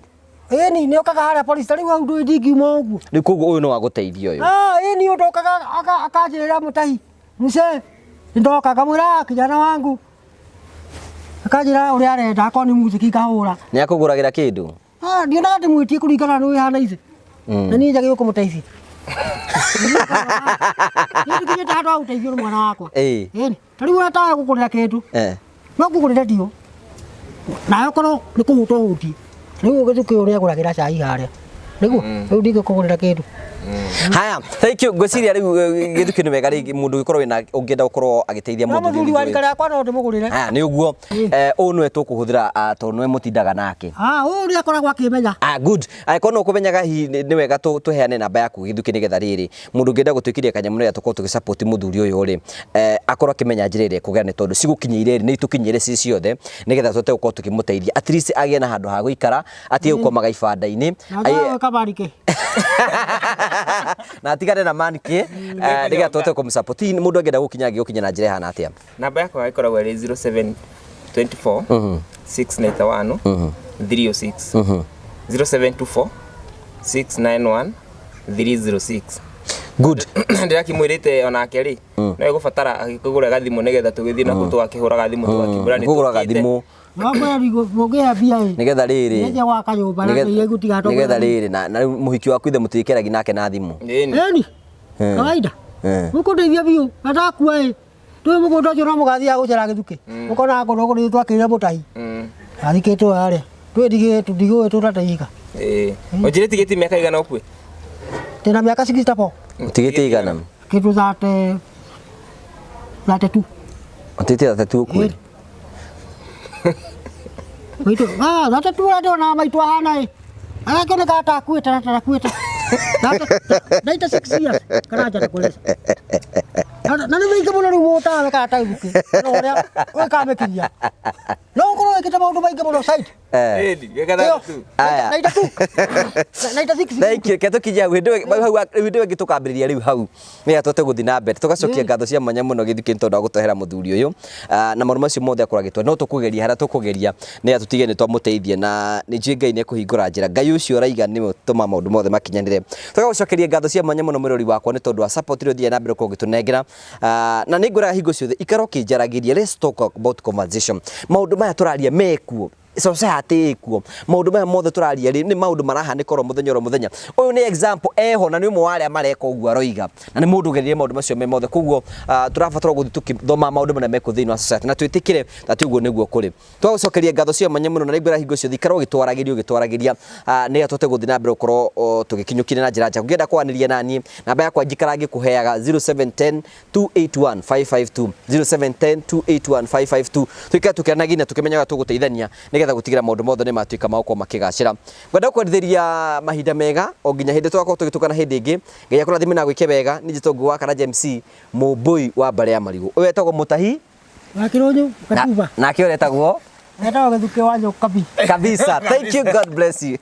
ĩni nĩ okaga harĩa polisi rĩu hau ndũĩ ndingiuma ũguo rĩu koguo ũyũ no agũteithia ũyũ ĩni ũndũ okaga akanjĩrĩra Mutahi mzee ndoka kamwĩra kijana wangu akajira ũrĩa arenda akorwo nĩ muziki kahũra nĩ akũgũragĩra kĩndũ ndionaga ndĩmwĩtie kũringana na ũrĩa hana ici na niĩ njagĩrĩirwo kũmũteithia nĩndikinyĩte handũ ha gũteithio nĩ mwana wakwa ĩni ta rĩu ũrataga gũkũrĩra kĩndũ no ngũgũrĩre ndio nawe okorwo nĩ kũhuta ũhutie rĩu gĩthuki ũyũ nĩagũragĩra cai harĩa nĩguo rĩu ndingĩkũgũrĩra kĩndũ haya thank you ngwĩciria rĩu gĩthuki nĩ wega mũndũ ũgĩkorwo wĩna ũngĩenda gũkorwo agĩteithia mũthuri wa rika rĩakwa no ndĩmũgũrĩre nĩ ũguo ũyũ nĩwe tũkũhũthĩra tondũ nĩwe mũtindaga nake ũyũ nĩ akoragwo akĩmenya good angĩkorwo no ũkũmenyaga hihi nĩ wega tũheane namba yaku gĩthuki nĩgetha rĩrĩ mũndũ ũngĩenda gũtwĩkĩria kanyamũ rĩrĩa tũkorwo tũgĩsupport mũthuri ũyũ rĩ akorwo akĩmenya njĩra ĩrĩa kũgĩa nĩ tondũ cigũkinyĩire nĩ itũkinyĩire ci ciothe nĩgetha tũte gũkorwo tũkĩmũteithia at least agĩe na handũ ha gũikara atige gũkomaga ibanda-inĩ na atigane na manki nĩgetha tũte kũmũsupport mũndũ angĩenda gũkinya na njĩra ihana atĩa namba yakwa ĩkoragwo ĩrĩ 0724 691 306 0724 691 306 good ndirakimwirite onake ri no ĩgũbatara agĩkũgũra gathimũ nĩgetha tũgĩthiĩ na tũgakĩhũraga thimũ tũgakĩmbũra nĩ tũgũraga thimũ nĩgetha rĩrĩ na mũhiki waku ithe mũtirĩkeragia nake na thimũ ĩni kawaida mũkũndeithia biũ atakua tũĩ mũgũnda ũcio no mũgathiaga gũcera gĩthuki mũkona ngũndũ gũrĩ twakĩire Mutahi athikĩtwo harĩa twĩ ndigũĩ tũtateithĩka ũnjĩrĩ tigĩti mĩaka igana ũkuĩ ndĩna mĩaka 64 ũtigĩte igana kĩndũ 32 ũtigĩte 32 ũkuĩ Wait, that's two I don't know my two hana. I can attack with another quit. That's 6 years. Can I just police? None of the water I can't tell you. No, I can't make it yet. No, go get about to make a site. Ketũkinya wĩndũ gĩtũkambĩrĩria rĩu hau nĩgetha tũte gũthiĩ na mbere tũgacokia ngatho cia mwanya mũno gĩthuki nĩ tondũ wa gũtwehera mũthuri ũyũ na maũndũ macio mothe akũragĩtwo no tũkũgeria harĩa tũkũgeria nĩgetha tũtige nĩ twamũteithia na nĩ njũĩ Ngai nĩ ekũhingũra njĩra Ngai ũcio ũraiga nĩwe ũtũma maũndũ mothe makinyanĩre tũgagũcokeria ngatho cia mwanya mũno mũrori wakwa nĩ tondũ wa support iria ũthiĩ na mbere gũkorwo ũgĩtũnengera na nĩ ngwĩraga hingo ciothe ikara ũkĩnjaragĩria let's talk about conversation maũndũ maya tũraria mekuo society ikuo maundu maya mothe turaria ri ni maundu marahanĩka oro muthenya uyu ni example eho na ni umwe wa aria mareka uguo aroiga na ni mundu geririe maundu macio me mothe koguo turabatara guthi tukithoma maundu maria meko thiini wa society na twitikire ati uguo niguo kuri twagucokeria ngatho cia mwanya muno na nĩngwĩra hingo cio thikara ũgĩtwaragĩria nĩ atote guthi na mbere ukorwo tugikinyũkire na njĩra njega ũngĩenda kwanĩria nani namba yakwa njikara ngĩkũheaga 0710 281 552 0710 281 552 twika tukĩranagia na tukĩmenyaga tũgũteithania nĩgetha gũtigĩra maũndũ mothe nĩ matuĩka maũkwo makĩgacĩra ngwenda kwendithĩria mahinda mega o nginya hĩndĩ twakorwo tũgĩtũkana hĩndĩ ĩngĩ ngeya kũrathime na gwĩke wega nĩ njĩtongu wa Karaja MC mũmbũi wa mbare ya marigũ ũyũ etagwo Mutahi Wakirũnyo katuba nake ũretagwo etagwo Gĩthuke wa Nyokabi kabisa thank you God bless you